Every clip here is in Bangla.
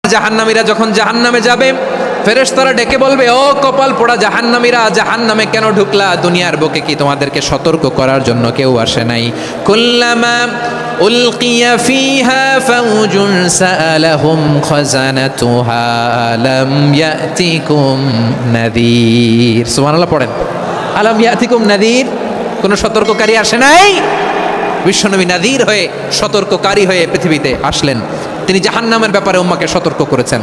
জাহান্নামীরা যখন জাহান্নামে যাবে, ফেরেশতারা ডেকে বলবে, ও কপাল পোড়া জাহান্নামীরা, জাহান্নামে কেন ঢুকলা? দুনিয়ার বুকে কি তোমাদেরকে সতর্ক করার জন্য কেউ আসে নাই? কুল্লামা উলকিয়া ফিহা ফাউজুন সাআলাহুম খাজানাতুহা আলাম ইয়াতিকুম নাযীর। সুবহানাল্লাহ পড়েন, আলাম ইয়াতিকুম নাযীর। কোন সতর্ককারী আসে নাই? বিশ্বনবী নাযীর হয়ে, সতর্ককারী হয়ে পৃথিবীতে আসলেন। তিনি জাহান্নামের ব্যাপারে উম্মাকে সতর্ক করেছেন।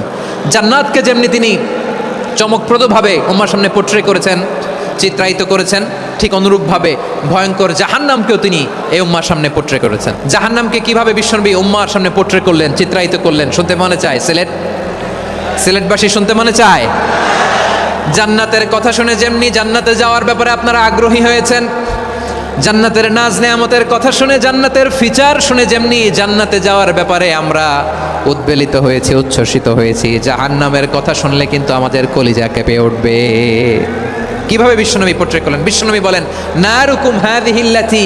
জান্নাতকে যেমনি তিনি চমকপ্রদভাবে উম্মার সামনে পোট্রে করেছেন, চিত্রায়িত করেছেন, ঠিক অনুরূপভাবে ভয়ঙ্কর জাহান্নামকেও তিনি এই উম্মার সামনে পোট্রে করেছেন। জাহান্নামকে কিভাবে বিশ্বনবী উম্মার সামনে পোট্রে করলেন, চিত্রায়িত করলেন, শুনতে মনে চায়? সিলেটবাসী শুনতে মনে চায়? জান্নাতের কথা শুনে যেমনি জান্নাতে যাওয়ার ব্যাপারে আপনারা আগ্রহী হয়েছেন, জান্নাতের নাজ নেয়ামতের কথা শুনে, জান্নাতের ফিচার শুনে যেমনি জান্নাতে যাওয়ার ব্যাপারে আমরা উদ্বেলিত হয়েছি, উচ্ছ্বসিত হয়েছি, জাহান্নামের কথা শুনলে কিন্তু আমাদের কলিজা কেঁপে উঠবে। কিভাবে বিশ্বনবী পোট্রে করলেন? বিশ্বনবী বলেন, নারুকুম হাযিহিল্লাতী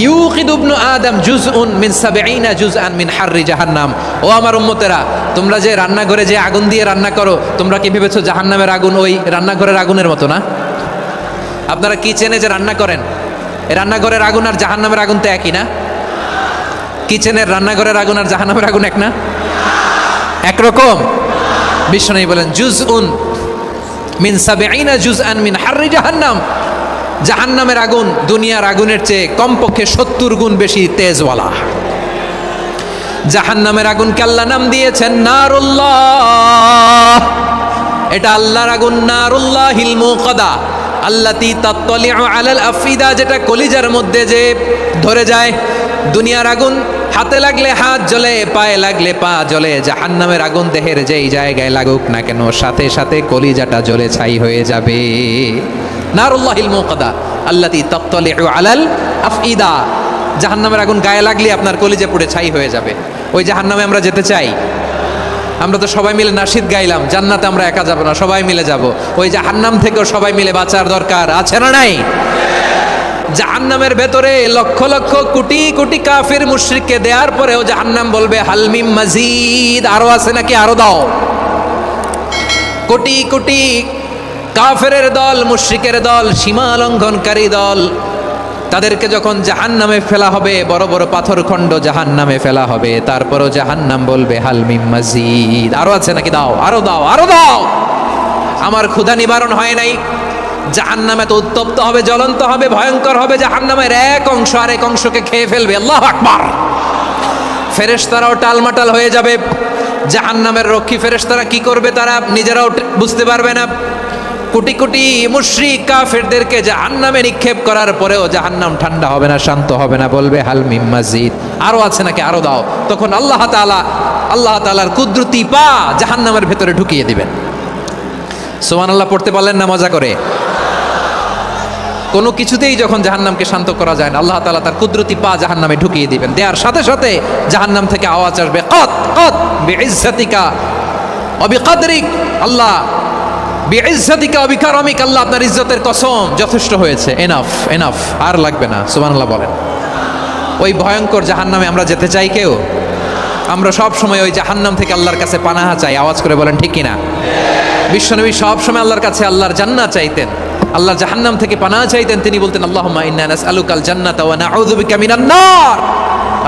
ইউকিদু ইবনু আদম জুজউন মিন ৭০ জুজআন মিন হাররি জাহান্নাম। ও আমার উম্মতেরা, তোমরা যে রান্নাঘরে যে আগুন দিয়ে রান্না করো, তোমরা কি ভেবেছো জাহান্নামের আগুন ওই রান্নাঘরের আগুনের মতো না? আপনারা কিচেনে যে রান্না করেন, রান্নাঘরের আগুন আর জাহান্নামের আগুন তো একই না? কিচেনের রান্নাঘরের আগুন আর জাহান্নামের আগুন এক না? একরকম? বিশ্বনবী বলেন, জুজউন মিন ৭০ জুজআন মিন হাররি জাহান্নাম। জাহান্নামের আগুন দুনিয়ার আগুনের চেয়ে কমপক্ষে ৭০ গুণ বেশি তেজওয়ালা। জাহান্নামের আগুনকে আল্লাহ নাম দিয়েছেন নারুল্লাহ। এটা আল্লাহর আগুন, নারুল্লাহিল মুকাদা আল্লাতী তাত্তালিউ আলাল আফিদা, যেটা কলিজার মধ্যে যে ধরে যায়। দুনিয়ার আগুন হাতে লাগলে হাত জ্বলে, পায়ে লাগলে পা জ্বলে, জাহান্নামের আগুন দেহের যেই জায়গায় লাগুক না কেন, সাথে সাথে কলিজাটা জ্বলে ছাই হয়ে যাবে। নারুল্লাহিল মুকাদা আল্লাতী তাত্তালিউ আলাল আফিদা। জাহান্নামের আগুন গায়ে লাগলে আপনার কলিজা পুড়ে ছাই হয়ে যাবে। ওই জাহান্নামে আমরা যেতে চাই? আমরা তো সবাই মিলে নাশিদ গাইলাম, জান্নাতে আমরা একা যাব না, সবাই মিলে যাব। ওই জাহান্নাম থেকেও সবাই মিলে বাঁচার দরকার আছে না নাই? জাহান্নামের ভেতরে লক্ষ লক্ষ কোটি কোটি কাফির মুশরিককে দেওয়ার পরেও জাহান্নাম বলবে, হালমিম মাজিদ, আরো আছে নাকি, আরো দাও। কোটি কোটি কাফেরের দল, মুশরিকের দল, সীমা লঙ্ঘনকারী দল, তাদেরকে যখন জাহান্নামে ফেলা হবে, বড় বড় পাথরখণ্ড জাহান্নামে ফেলা হবে, তারপরও জাহান্নাম বলবে, হালমিম মাজিদ, আরো আছে নাকি, দাও, আরো দাও, আরো দাও। আমার ক্ষুধা নিবারণ হয় নাই। জাহান্নাম এত উত্তপ্ত হবে, জ্বলন্ত হবে, ভয়ঙ্কর হবে, জাহান্নামের এক অংশ আরেক অংশকে খেয়ে ফেলবে। আল্লাহু আকবার। ফেরেশতারাও টালমাটাল হয়ে যাবে। জাহান্নামের রক্ষী ফেরেশতারা কি করবে তারা নিজেরাও বুঝতে পারবে না। কোটি কোটি মুশরিক কাফেরদেরকে জাহান্নামে নিক্ষেপ করার পরেও জাহান্নাম ঠান্ডা হবে না, শান্ত হবে না, বলবে হালমিম মাজিদ, আরো আছে নাকি, আরো দাও। তখন আল্লাহ তাআলার কুদরতি পা জাহান্নামের ভেতরে ঢুকিয়ে দিবেন। সুবহানাল্লাহ পড়তে পারলেন না মজা করে? কোনো কিছুতেই যখন জাহান্নামকে শান্ত করা যায় না, আল্লাহ তাআলা তার কুদরতি পা জাহান্নামে ঢুকিয়ে দিবেন। দেওয়ার সাথে সাথে জাহান্নাম থেকে আওয়াজ আসবে, কত কত বিইজ্জাতিকা ওয়া বিকদরিক, আল্লাহ বিইজ্জাতিকা ওয়া বিকারামিক, আল্লাহ আপনার ইজ্জতের কসম, যথেষ্ট হয়েছে, এনাফ এনাফ, আর লাগবে না। সুবহানাল্লাহ বলেন। ওই ভয়ঙ্কর জাহান্নামে আমরা যেতে চাই কেউ? আমরা সব সময় ওই জাহান্নাম থেকে আল্লাহর কাছে পানাহা চাই। আওয়াজ করে বলেন ঠিক কিনা? বিশ্বনবী সব সময় আল্লাহর কাছে আল্লাহর জান্নাত চাইতেন, আল্লাহর জাহান্নাম থেকে পানাহা চাইতেন। তিনি বলতেন, আল্লাহুম্মা ইন্না নাসআলুকাল জান্নাতা ওয়া নাউযু বিকা মিনান নার।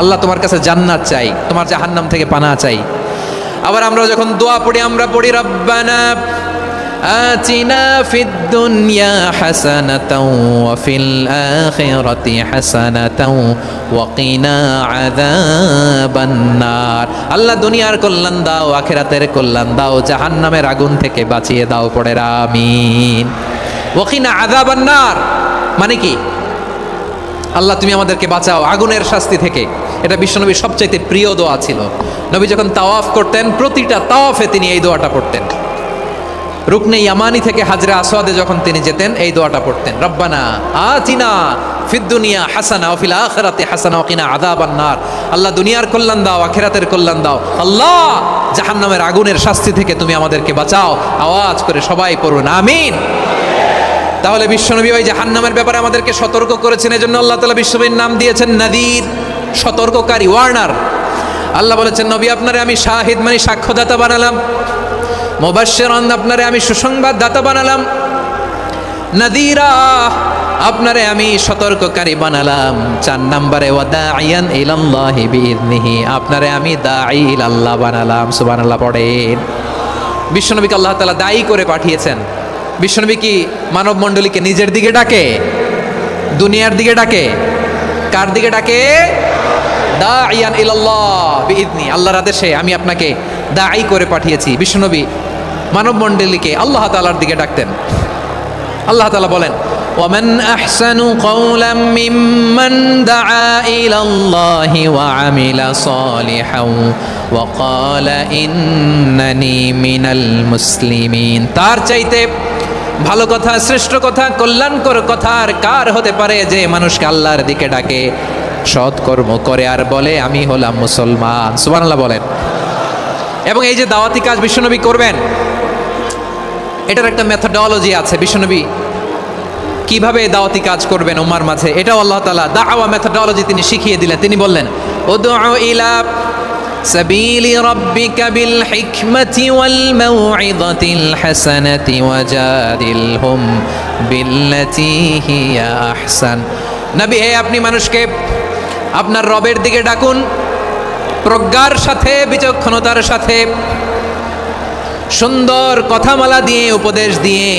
আল্লাহ তোমার কাছে জান্নাত চাই, তোমার জাহান্নাম থেকে পানাহা চাই। আবার আমরা যখন দোয়া পড়ি, আমরা পড়ি, রব্বানা আতিনা ফিদ দুনিয়া হাসানাতাও ওয়া ফিল আখিরাতি হাসানাতাও ওয়া কিনা আযাবান নার। আল্লাহ দুনিয়ার কল্যাণ দাও, আখিরাতের কল্যাণ দাও, জাহান্নামের আগুন থেকে বাঁচিয়ে দাও, পড়ে আমিন। ওয়া কিনা আযাবান নার মানে কি? আল্লাহ তুমি আমাদেরকে বাঁচাও আগুনের শাস্তি থেকে। এটা বিশ্বনবীর সবচাইতে প্রিয় দোয়া ছিল। নবী যখন তাওয়াফ করতেন, প্রতিটা তাওয়াফে তিনি এই দোয়াটা পড়তেন। রুকনে ইয়ামানি থেকে হাজরে আসওয়াদে যখন তিনি যেতেন, এই দোয়াটা পড়তেন, রব্বানা আতিনা ফিদ দুনিয়া হাসানা ওয়া ফিল আখিরাতি হাসানা ওয়া কিনা আযাবান নার। আল্লাহ দুনিয়ার কল্যাণ দাও, আখিরাতের কল্যাণ দাও, আল্লাহ জাহান্নামের আগুনের শাস্তি থেকে তুমি আমাদেরকে বাঁচাও। আওয়াজ করে সবাই পড়ুন আমিন। তাহলে বিশ্বনবী ওই জাহান্নামের ব্যাপারে আমাদেরকে সতর্ক করেছেন। এজন্য আল্লাহ তাআলা বিশ্বনবীর নাম দিয়েছেন নাযীর, সতর্ককারী, ওয়ার্নার। আল্লাহ বলেছেন নবী আপনারে আমি শাহিদ মানে সাক্ষ্যদাতা বানালাম, মুবাশশিরান আপনারে আমি সুসংবাদ দাতা বানালাম, নাযীরা আপনারে আমি সতর্ককারী বানালাম। 4 নম্বরে ওয়াদাইয়ান ইলাল্লাহি বিইذনিহি আপনারে আমি দাঈ ইলাল্লাহ বানালাম। সুবহানাল্লাহ পড়েন। বিশ্বনবীকে আল্লাহ তাআলা দায়ী করে পাঠিয়েছেন। বিশ্বনবী কি মানব মণ্ডলীকে নিজের দিকে ডাকে, দুনিয়ার দিকে ডাকে? কার দিকে ডাকে? দাঈয়ান ইলাল্লাহ বিইذনি, আল্লাহর আদেশে আমি আপনাকে দায়ী করে পাঠিয়েছি। বিশ্বনবী মানব মণ্ডলীকে আল্লাহ তাআলার দিকে ডাকতেন। আল্লাহ তাআলা বলেন ওয়ামান আহসানু কাওলাম মিম্মান দাআ ইলাল্লাহি ওয়া আমিলা সালিহান ওয়া ক্বালা ইন্নানি মিনাল মুসলিমিন, তার চাইতে ভালো কথা, শ্রেষ্ঠ কথা, কল্যাণকর কথা আর কার হতে পারে যে মানুষকে আল্লাহর দিকে ডাকে, সৎকর্ম করে আর বলে আমি হলাম মুসলমান। সুবহানাল্লাহ বলেন। এবং এই যে দাওয়াতি কাজ বিশ্বনবী করবেন, এটার একটা মেথডোলজি আছে। বিশ্বনবী কিভাবে দাওয়াতি কাজ করবেন উম্মার মাঝে, এটাও আল্লাহ তাআলা দাওয়া মেথডোলজি তিনি শিখিয়ে দিলেন। তিনি বললেন উদউ ইলা সাবিলি রাব্বিকা বিল হিকমাতি ওয়াল মাউইযাতিল হাসানাতি ওয়াজাদিলহুম বিল্লাতী হিয়া আহসান। নবী হে আপনি মানুষকে আপনার রবের দিকে ডাকুন প্রজ্ঞার সাথে, বিচক্ষণতার সাথে, সুন্দর কথামালা দিয়ে, উপদেশ দিয়ে।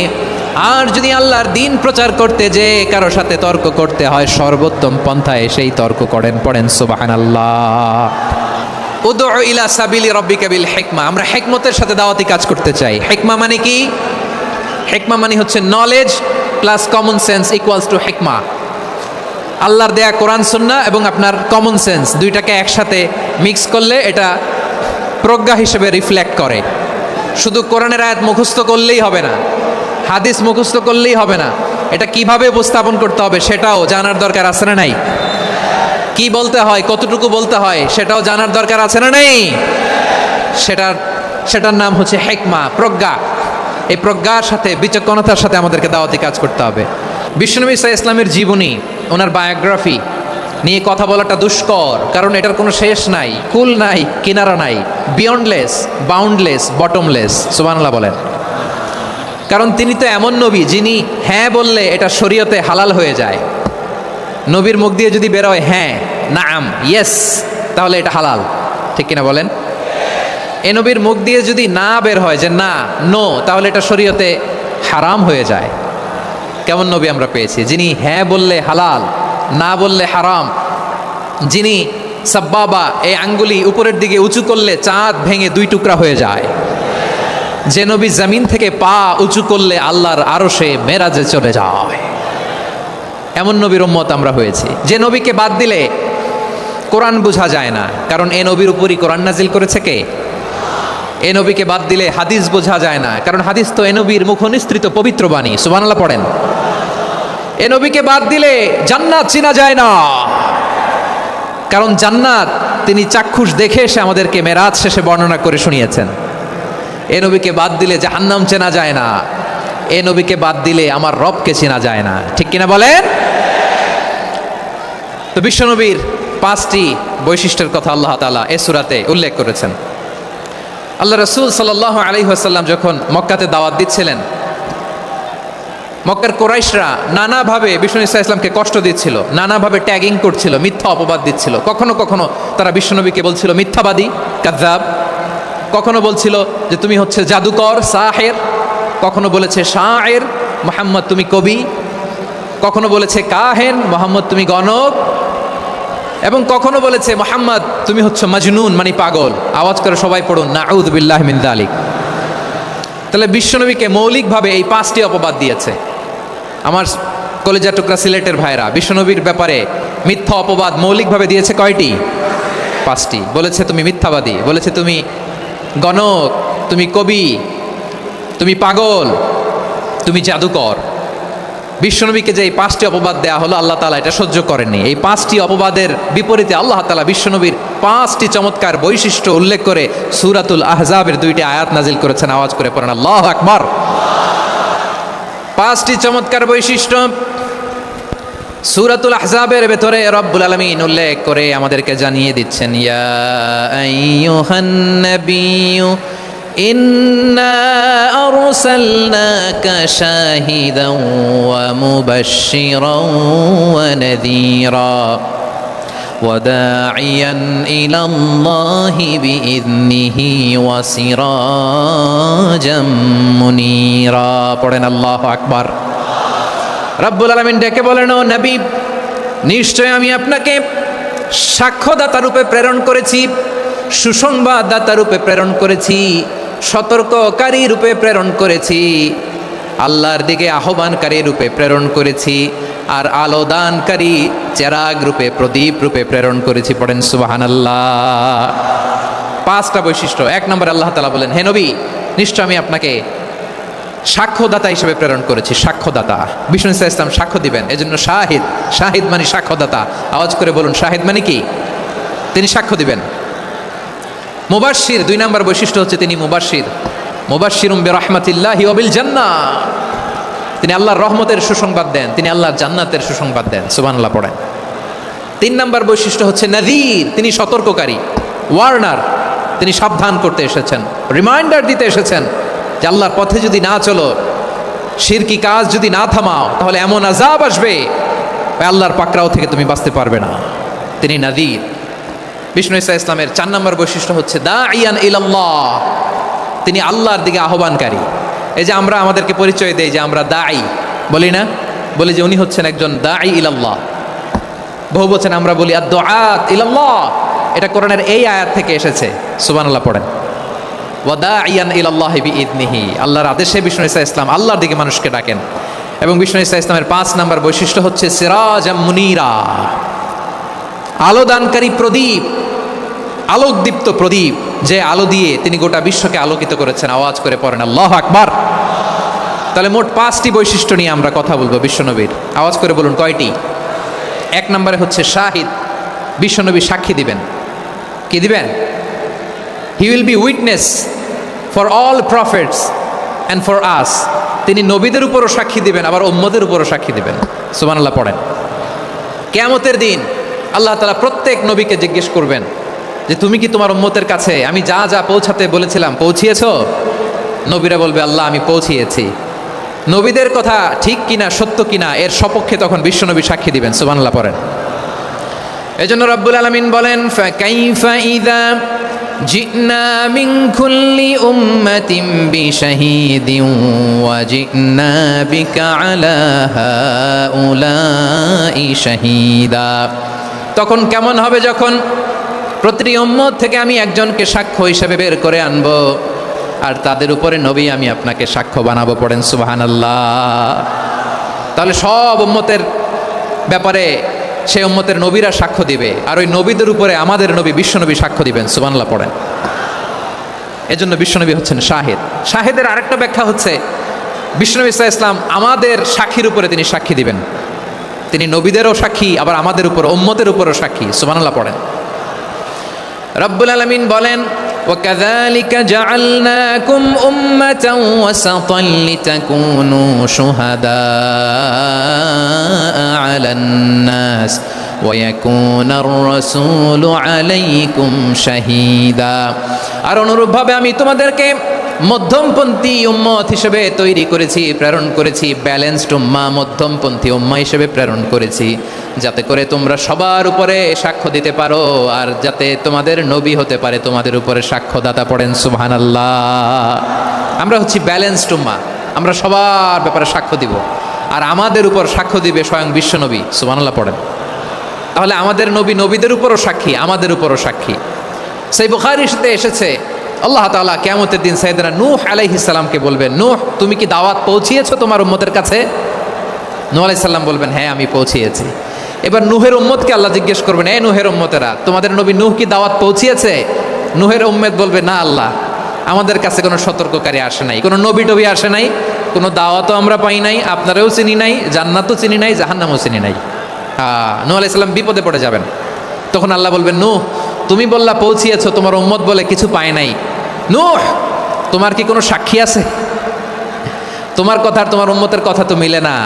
আর যদি আল্লাহর দ্বীন প্রচার করতে যে কারো সাথে তর্ক করতে হয়, সর্বোত্তম পন্থায় সেই তর্ক করেন। পড়েন সুবহানাল্লাহ। উদউ ইলা সাবিলি রাব্বিকা বিল হিকমা, আমরা হিকমতের সাথে দাওয়াতি কাজ করতে চাই। হিকমা মানে কি? হিকমা মানে হচ্ছে knowledge plus common sense equals to হিকমা। আল্লাহর দেয়া কোরআন সুন্নাহ এবং আপনার কমন সেন্স দুইটাকে একসাথে মিক্স করলে এটা প্রজ্ঞা হিসেবে রিফ্লেক্ট করে। শুধু কোরআনের আয়াত মুখস্থ করলেই হবে না, হাদিস মুখস্থ করলেই হবে না, এটা কিভাবে উপস্থাপন করতে হবে সেটাও জানার দরকার আছে না নাই? কি বলতে হয়, কতটুকু বলতে হয় সেটাও জানার দরকার আছে না নাই? সেটার নাম হচ্ছে হিকমা, প্রজ্ঞা। এই প্রজ্ঞার সাথে, বিচক্ষণতার সাথে আমাদেরকে দাওয়াতি কাজ করতে হবে। বিশ্বনবী সাল্লাল্লাহু আলাইহি ওয়াসাল্লামের জীবনী, ওনার বায়োগ্রাফি নিয়ে কথা বলাটা দুষ্কর, কারণ এটার কোনো শেষ নাই, কুল নাই, কিনারা নাই, বিয়ন্ডলেস, বাউন্ডলেস, বটমলেস। সুবহানাল্লাহ বলেন। কারণ তিনি তো এমন নবী যিনি হ্যাঁ বললে এটা শরীয়তে হালাল হয়ে যায়। নবীর মুখ দিয়ে যদি বেরোয় হ্যাঁ, নাম, ইয়েস, তাহলে এটা হালাল। ঠিক কিনা বলেন? এ নবীর মুখ দিয়ে যদি না বের হয় যে না, নো, তাহলে এটা শরীয়তে হারাম হয়ে যায়। কেমন নবী আমরা পেয়েছি, যিনি হ্যাঁ বললে হালাল, না বললে হারাম, যিনি সাব্বাবা, এই আঙ্গুলি উপরের দিকে উঁচু করলে চাঁদ ভেঙে 2 টুকরা হয়ে যায়, যে নবী জমিন থেকে পা উঁচু করলে আল্লাহর আরশে মেরাজে চলে যায়, এমন নবীর উম্মত আমরা হয়েছি। যে নবীকে বাদ দিলে কোরআন বোঝা যায় না, কারণ এ নবীর উপরই কোরআন নাজিল করেছে কে? এ নবীকে বাদ দিলে হাদিস বোঝা যায় না, কারণ হাদিস তো এ নবীর মুখনিসৃত পবিত্র বাণী। সুবহানাল্লাহ পড়েন। এ নবীকে বাদ দিলে জান্নাত চেনা যায় না, কারণ জান্নাত তিনি চাক্ষুষ দেখে এসে আমাদেরকে মেরাজ শেষে বর্ণনা করে শুনিয়েছেন। এ নবীকে বাদ দিলে জাহান্নাম চেনা যায় না, এ নবীকে বাদ দিলে আমার রবকে চেনা যায় না। ঠিক কিনা বলেন? তো বিশ্বনবীর 5টি বৈশিষ্ট্যের কথা আল্লাহ তাআলা এই সূরাতে উল্লেখ করেছেন। আল্লাহ রাসূল সাল্লাল্লাহু আলাইহি ওয়াসাল্লাম যখন মক্কাতে দাওয়াত দিচ্ছিলেন, মক্কার কুরাইশরা নানাভাবে বিষ্ণু ইসা ইসলামকে কষ্ট দিচ্ছিল, নানাভাবে ট্যাগিং করছিল, মিথ্যা অপবাদ দিচ্ছিল। কখনো কখনো তারা বিশ্বনবীকে বলছিল মিথ্যাবাদী, কাযযাব। কখনো বলছিল যে তুমি হচ্ছে জাদুকর, সাহের। কখনো বলেছে শায়ের, মুহাম্মদ তুমি কবি। কখনো বলেছে কাহেন, মুহাম্মদ তুমি গণক। এবং কখনো বলেছে মুহাম্মদ তুমি হচ্ছে মাজনুন, মানে পাগল। আওয়াজ করে সবাই পড়ুন নাউযু বিল্লাহি মিন যালিক। তাহলে বিশ্বনবীকে মৌলিকভাবে এই 5টি অপবাদ দিয়েছে। আমার কলেজা টুকরা সিলেটের ভাইরা, বিশ্বনবীর ব্যাপারে মিথ্যা অপবাদ মৌলিকভাবে দিয়েছে কয়টি? 5টি। বলেছে তুমি মিথ্যাবাদী, বলেছে তুমি গণক, তুমি কবি, তুমি পাগল, তুমি জাদুকর। বিশ্বনবীকে যে এই 5টি অপবাদ দেয়া হলো, আল্লাহ তাআলা এটা সহ্য করেননি। এই 5টি অপবাদের বিপরীতে আল্লাহ তাআলা বিশ্বনবীর 5টি চমৎকার বৈশিষ্ট্য উল্লেখ করে সূরাতুল আহজাবের 2টি আয়াত নাজিল করেছেন। আওয়াজ করে পড়েন আল্লাহু আকবার। 5টি চমৎকার বৈশিষ্ট্য। সূরাতুল আহজাবের ভেতরে রব্বুল আলামিন উল্লেখ করে আমাদেরকে জানিয়ে দিচ্ছেন, ইয়া আইয়ুহান নাবিয়্যু ইন্না আরসালনাকা শাহিদান ওয়া মুবাশশিরান ওয়া নাযীরা وداعيا إلى الله بإذنه وسراجا منيرا পড়েন আল্লাহু আকবার। রব্বুল আলামিন ডেকে বলেন, ও নবী, নিশ্চয় আমি আপনাকে সাক্ষ্যদাতা রূপে প্রেরণ করেছি, সুসংবাদদাতা রূপে প্রেরণ করেছি, সতর্ককারী রূপে প্রেরণ করেছি, আল্লাহর দিকে আহ্বানকারী রূপে প্রেরণ করেছি, আর আলো দানকারী চেরাগ রূপে, প্রদীপ রূপে প্রেরণ করেছি। পড়েন সুবহানাল্লাহ। 5টা বৈশিষ্ট্য। 1 নম্বরে আল্লাহ তাআলা বলেন, হে নবী, নিশ্চয় আমি আপনাকে সাক্ষ্যদাতা হিসেবে প্রেরণ করেছি। সাক্ষ্যদাতা, বিষ্ণু ইসলাম সাক্ষ্য দিবেন, এজন্য শাহিদ। শাহিদ মানে সাক্ষ্যদাতা। আওয়াজ করে বলুন, শাহিদ মানে কি? তিনি সাক্ষ্য দিবেন। মুবাশশির, 2 নম্বর বৈশিষ্ট্য হচ্ছে তিনি মুবাশশির। মুবাশশিরুম বিরহমাতিল্লাহি ওয়া বিল জান্নাহ, তিনি আল্লাহর রহমতের সুসংবাদ দেন, তিনি আল্লাহর জান্নাতের সুসংবাদ দেন। সুবহানাল্লাহ পড়েন। 3 নম্বর বৈশিষ্ট্য হচ্ছে নাযীর, তিনি সতর্ককারী, ওয়ার্নার, তিনি সাবধান করতে এসেছেন, রিমাইন্ডার দিতে এসেছেন যে আল্লাহর পথে যদি না চলো, শিরকি কাজ যদি না থামাও, তাহলে এমন আযাব আসবে আল্লাহর পাকড়াও থেকে তুমি বাঁচতে পারবে না। তিনি নাযীর। বিষ্ণু ঈসা ইসলামের 4 নম্বর বৈশিষ্ট্য হচ্ছে দাঈয়ান ইলাল্লাহ, তিনি আল্লাহর দিকে আহ্বানকারী। এই যে আমরা আমাদেরকে পরিচয় দেই যে আমরা দাঈ, বলি না? বলি যে উনি হচ্ছেন একজন দাঈ ইলাল্লাহ। বহু বচন আমরা বলি আদ-দুআত ইলাল্লাহ, এটা কোরআনের এই আয়াত থেকে এসেছে। সুবহানাল্লাহ পড়েন। ওয়া দাঈয়ান ইলাল্লাহি বিইذনিহি, আল্লাহর আদেশে বিষ্ণু ঈসা ইসলাম আল্লাহর দিকে মানুষকে ডাকেন। এবং বিষ্ণু ঈসা ইসলামের 5 নম্বর বৈশিষ্ট্য হচ্ছে সিরাজাম মুনীরা, আলোদানকারী প্রদীপ, আলোকদীপ্ত প্রদীপ, যে আলো দিয়ে তিনি গোটা বিশ্বকে আলোকিত করেছেন। আওয়াজ করে পড়েন আল্লাহু আকবার। তাহলে মোট 5টি বৈশিষ্ট্য নিয়ে আমরা কথা বলবো বিশ্বনবীর। আওয়াজ করে বলুন কয়টি? 1 নম্বরে হচ্ছে শাহিদ, বিশ্বনবী সাক্ষী দিবেন। কি দিবেন? He will be witness for all prophets and for us, তিনি নবীদের উপরও সাক্ষী দিবেন, আবার উম্মতের উপরও সাক্ষী দিবেন। সুবহানাল্লাহ পড়েন। কিয়ামতের দিন আল্লাহ তাআলা প্রত্যেক নবীকে জিজ্ঞেস করবেন যে তুমি কি তোমার উম্মতের কাছে আমি যা যা পৌঁছাতে বলেছিলাম পৌঁছিয়েছো? নবীরা বলবে আল্লাহ আমি পৌঁছিয়েছি। নবীদের কথা ঠিক কিনা, সত্য কিনা, এর সপক্ষে তখন বিশ্বনবী সাক্ষী দিবেন। সুবহানাল্লাহ পড়েন। এজন্য রব্বুল আলামিন বলেন, ফাকাইফা ইযা জিনা মিন কুল্লি উম্মাতিন বিশাহীদিন ওয়া জিনা বিকা আলা হাউলাই শাহীদা, তখন কেমন হবে যখন প্রতিটি উম্মত থেকে আমি একজনকে সাক্ষ্য হিসেবে বের করে আনবো, আর তাদের উপরে নবী আমি আপনাকে সাক্ষ্য বানাবো। পড়েন সুবহানাল্লাহ। তাহলে সব উম্মতের ব্যাপারে সেই উম্মতের নবীরা সাক্ষ্য দিবে, আর ওই নবীদের উপরে আমাদের নবী বিশ্বনবী সাক্ষ্য দিবেন। সুবহানাল্লাহ পড়েন। এজন্য বিশ্বনবী হচ্ছেন শাহিদ। শাহিদের আরেকটা ব্যাখ্যা হচ্ছে বিশ্বনবী সাল্লাল্লাহু আলাইহি ওয়াসাল্লাম আমাদের সাক্ষীর উপরে তিনি সাক্ষী দিবেন। তিনি নবীদেরও সাক্ষী, আবার আমাদের উপর, উম্মতের উপরও সাক্ষী। সুবহানাল্লাহ পড়েন। রব্বুল আলামিন বলেন, وَكَذَلِكَ جَعَلْنَاكُمْ أُمَّةً وَسَطًا لِتَكُونُوا شُهَدَاءَ عَلَى النَّاسِ وَيَكُونَ الرَّسُولُ عَلَيْكُمْ شَهِيدًا, আর অনুরূপভাবে আমি তোমাদেরকে মধ্যমপন্থী উম্মত হিসেবে তৈরি করেছি, প্রেরণ করেছি। ব্যালেন্সড উম্মাহ, মধ্যমপন্থী উম্মাহ হিসেবে প্রেরণ করেছি, যাতে করে তোমরা সবার উপরে সাক্ষ্য দিতে পারো, আর যাতে তোমাদের নবী হতে পারে তোমাদের উপরে সাক্ষ্যদাতা। পড়েন সুবহানাল্লাহ। আমরা হচ্ছি ব্যালেন্সড উম্মাহ, আমরা সবার ব্যাপারে সাক্ষ্য দিব, আর আমাদের উপর সাক্ষ্য দিবে স্বয়ং বিশ্বনবী। সুবহানাল্লাহ পড়েন। তাহলে আমাদের নবী নবীদের উপরও সাক্ষী, আমাদের উপরও সাক্ষী। সেই বুখারীতে এসেছে আল্লাহ তাআলা কিয়ামতের দিন সাইয়েদনা নূহ আলাইহিস সালামকে বলবেন, নূহ তুমি কি দাওয়াত পৌঁছিয়েছো তোমার উম্মতের কাছে? নূহ আলাইহিস সালাম বলবেন, হ্যাঁ আমি পৌঁছিয়েছি। এবার নূহের উম্মতকে আল্লাহ জিজ্ঞেস করবেন, এই নূহের উম্মতেরা, তোমাদের নবী নূহ কি দাওয়াত পৌঁছিয়েছে? নূহের উম্মত বলবে, না আল্লাহ, আমাদের কাছে কোনো সতর্ককারী আসে নাই, কোনো নবী টবি আসে নাই, কোনো দাওয়াতও আমরা পাই নাই, আপনারাও চিনি নাই, জান্নাতও চিনি নাই, জাহান্নামও চিনি নাই। নূহ আলাইহিস সালাম বিপদে পড়ে যাবেন। তখন আল্লাহ বলবেন, নূহ তুমি বললা পৌঁছিয়েছো, তোমার উম্মত বলে কিছু পায় নাই। নূহ তোমার কি কোনো সাক্ষী আছে? তোমার কথা আর তোমার উম্মতের কথা তো মিলে না।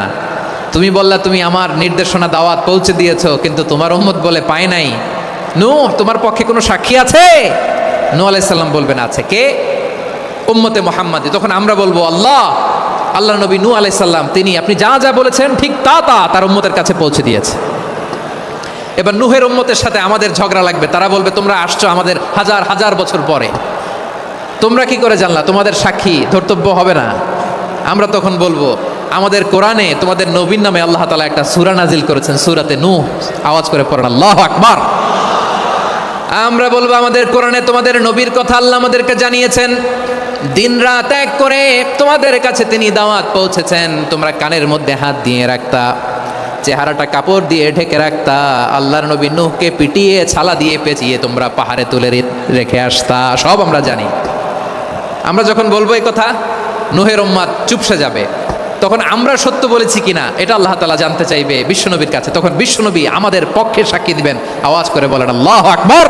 তুমি বললা তুমি আমার নির্দেশনা দাওয়াত পৌঁছে দিয়েছো, কিন্তু তোমার উম্মত বলে পায় নাই। নূহ, তোমার পক্ষে কোনো সাক্ষী আছে? নূহ আলাইহিস সালাম বলবেন আছে। কে? উম্মতে মুহাম্মাদি। তখন আমরা বলবো আল্লাহ নবী নূহ আলাইহিস সালাম তিনি আপনি যা যা বলেছেন ঠিক তা তার উম্মতের কাছে পৌঁছে দিয়েছে। এবার নূহের উম্মতের সাথে আমাদের ঝগড়া লাগবে। তারা বলবে তোমরা আসছো আমাদের হাজার হাজার বছর পরে, তোমরা কি করে জানলা? তোমাদের সাক্ষী ধর্তব্য হবে না? আমরা তখন বলবো আমাদের কোরআনে তোমাদের নবীর নামে আল্লাহ তাআলা একটা সূরা নাজিল করেছেন, সূরাতে নূহ। আওয়াজ করে পড়েন আল্লাহু আকবার। আমরা বলবো আমাদের কোরআনে তোমাদের নবীর কথা আল্লাহ আমাদেরকে জানিয়েছেন, দিন রাত এক করে তোমাদের কাছে তিনি দাওয়াত পৌঁছেছেন। তোমরা কানের মধ্যে হাত দিয়ে রাখতা, চেহারাটা কাপড় দিয়ে ঢেকে রাখতা, আল্লাহর নবী নূহকে পিটিয়ে ছালা দিয়ে পেঁচিয়ে তোমরা পাহাড়ে তুলে রেখে আসতা। সব আমরা জানি। আমরা যখন বলবো এই কথা, নূহের উম্মত চুপসে যাবে। তখন আমরা সত্য বলেছি কিনা এটা আল্লাহ তাআলা জানতে চাইবে বিশ্বনবীর কাছে। তখন বিশ্বনবী আমাদের পক্ষে সাক্ষী দিবেন। আওয়াজ করে বলেন আল্লাহু আকবার।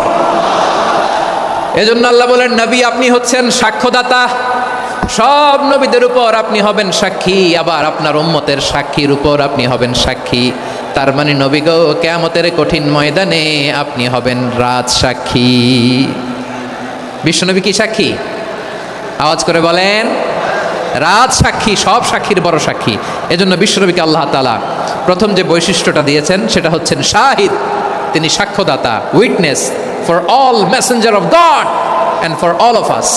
এজন্য আল্লাহ বলেন নবী আপনি হচ্ছেন সাক্ষ্যদাতা, সব নবীদের উপর আপনি হবেন সাক্ষী, আবার আপনার উম্মতের সাক্ষীর উপর আপনি হবেন সাক্ষী। তার মানে নবী গো, কিয়ামতের কঠিন ময়দানে আপনি হবেন রাজ সাক্ষী। বিশ্বনবী কি সাক্ষী? আওয়াজ করে বলেন রাজ সাক্ষী, সব সাক্ষীর বড় সাক্ষী। এজন্য বিশ্বনবীকে আল্লাহ তাআলা প্রথম যে বৈশিষ্ট্যটা দিয়েছেন সেটা হচ্ছেন শাহিদ। তিনি সাক্ষ্যদাতা, witness for all messenger of God and for all of us.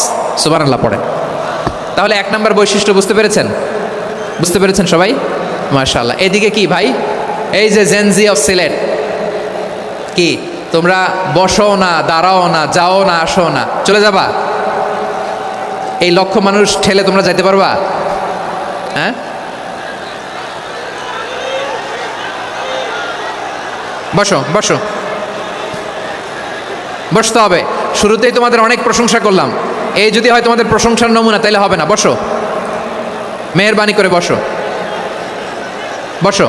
সুবহানাল্লাহ পড়েন। তাহলে এক নম্বর বৈশিষ্ট্য বুঝতে পেরেছেন? বুঝতে পেরেছেন সবাই? মাশাআল্লাহ। এদিকে কি ভাই, এই যে জেনজি অফ সিলেট, কি তোমরা বসো না, দাঁড়াও না, যাও না, আসো না, চলে যাবা? এই লক্ষ মানুষ ঠেলে তোমরা যাইতে পারবা? হ্যাঁ, বসো বসো, বসতে হবে। শুরুতেই তোমাদের অনেক প্রশংসা করলাম, এই যদি হয় তোমাদের প্রশংসার নমুনা তাইলে হবে না। বসো, মেহেরবানি করে বসো, বসো।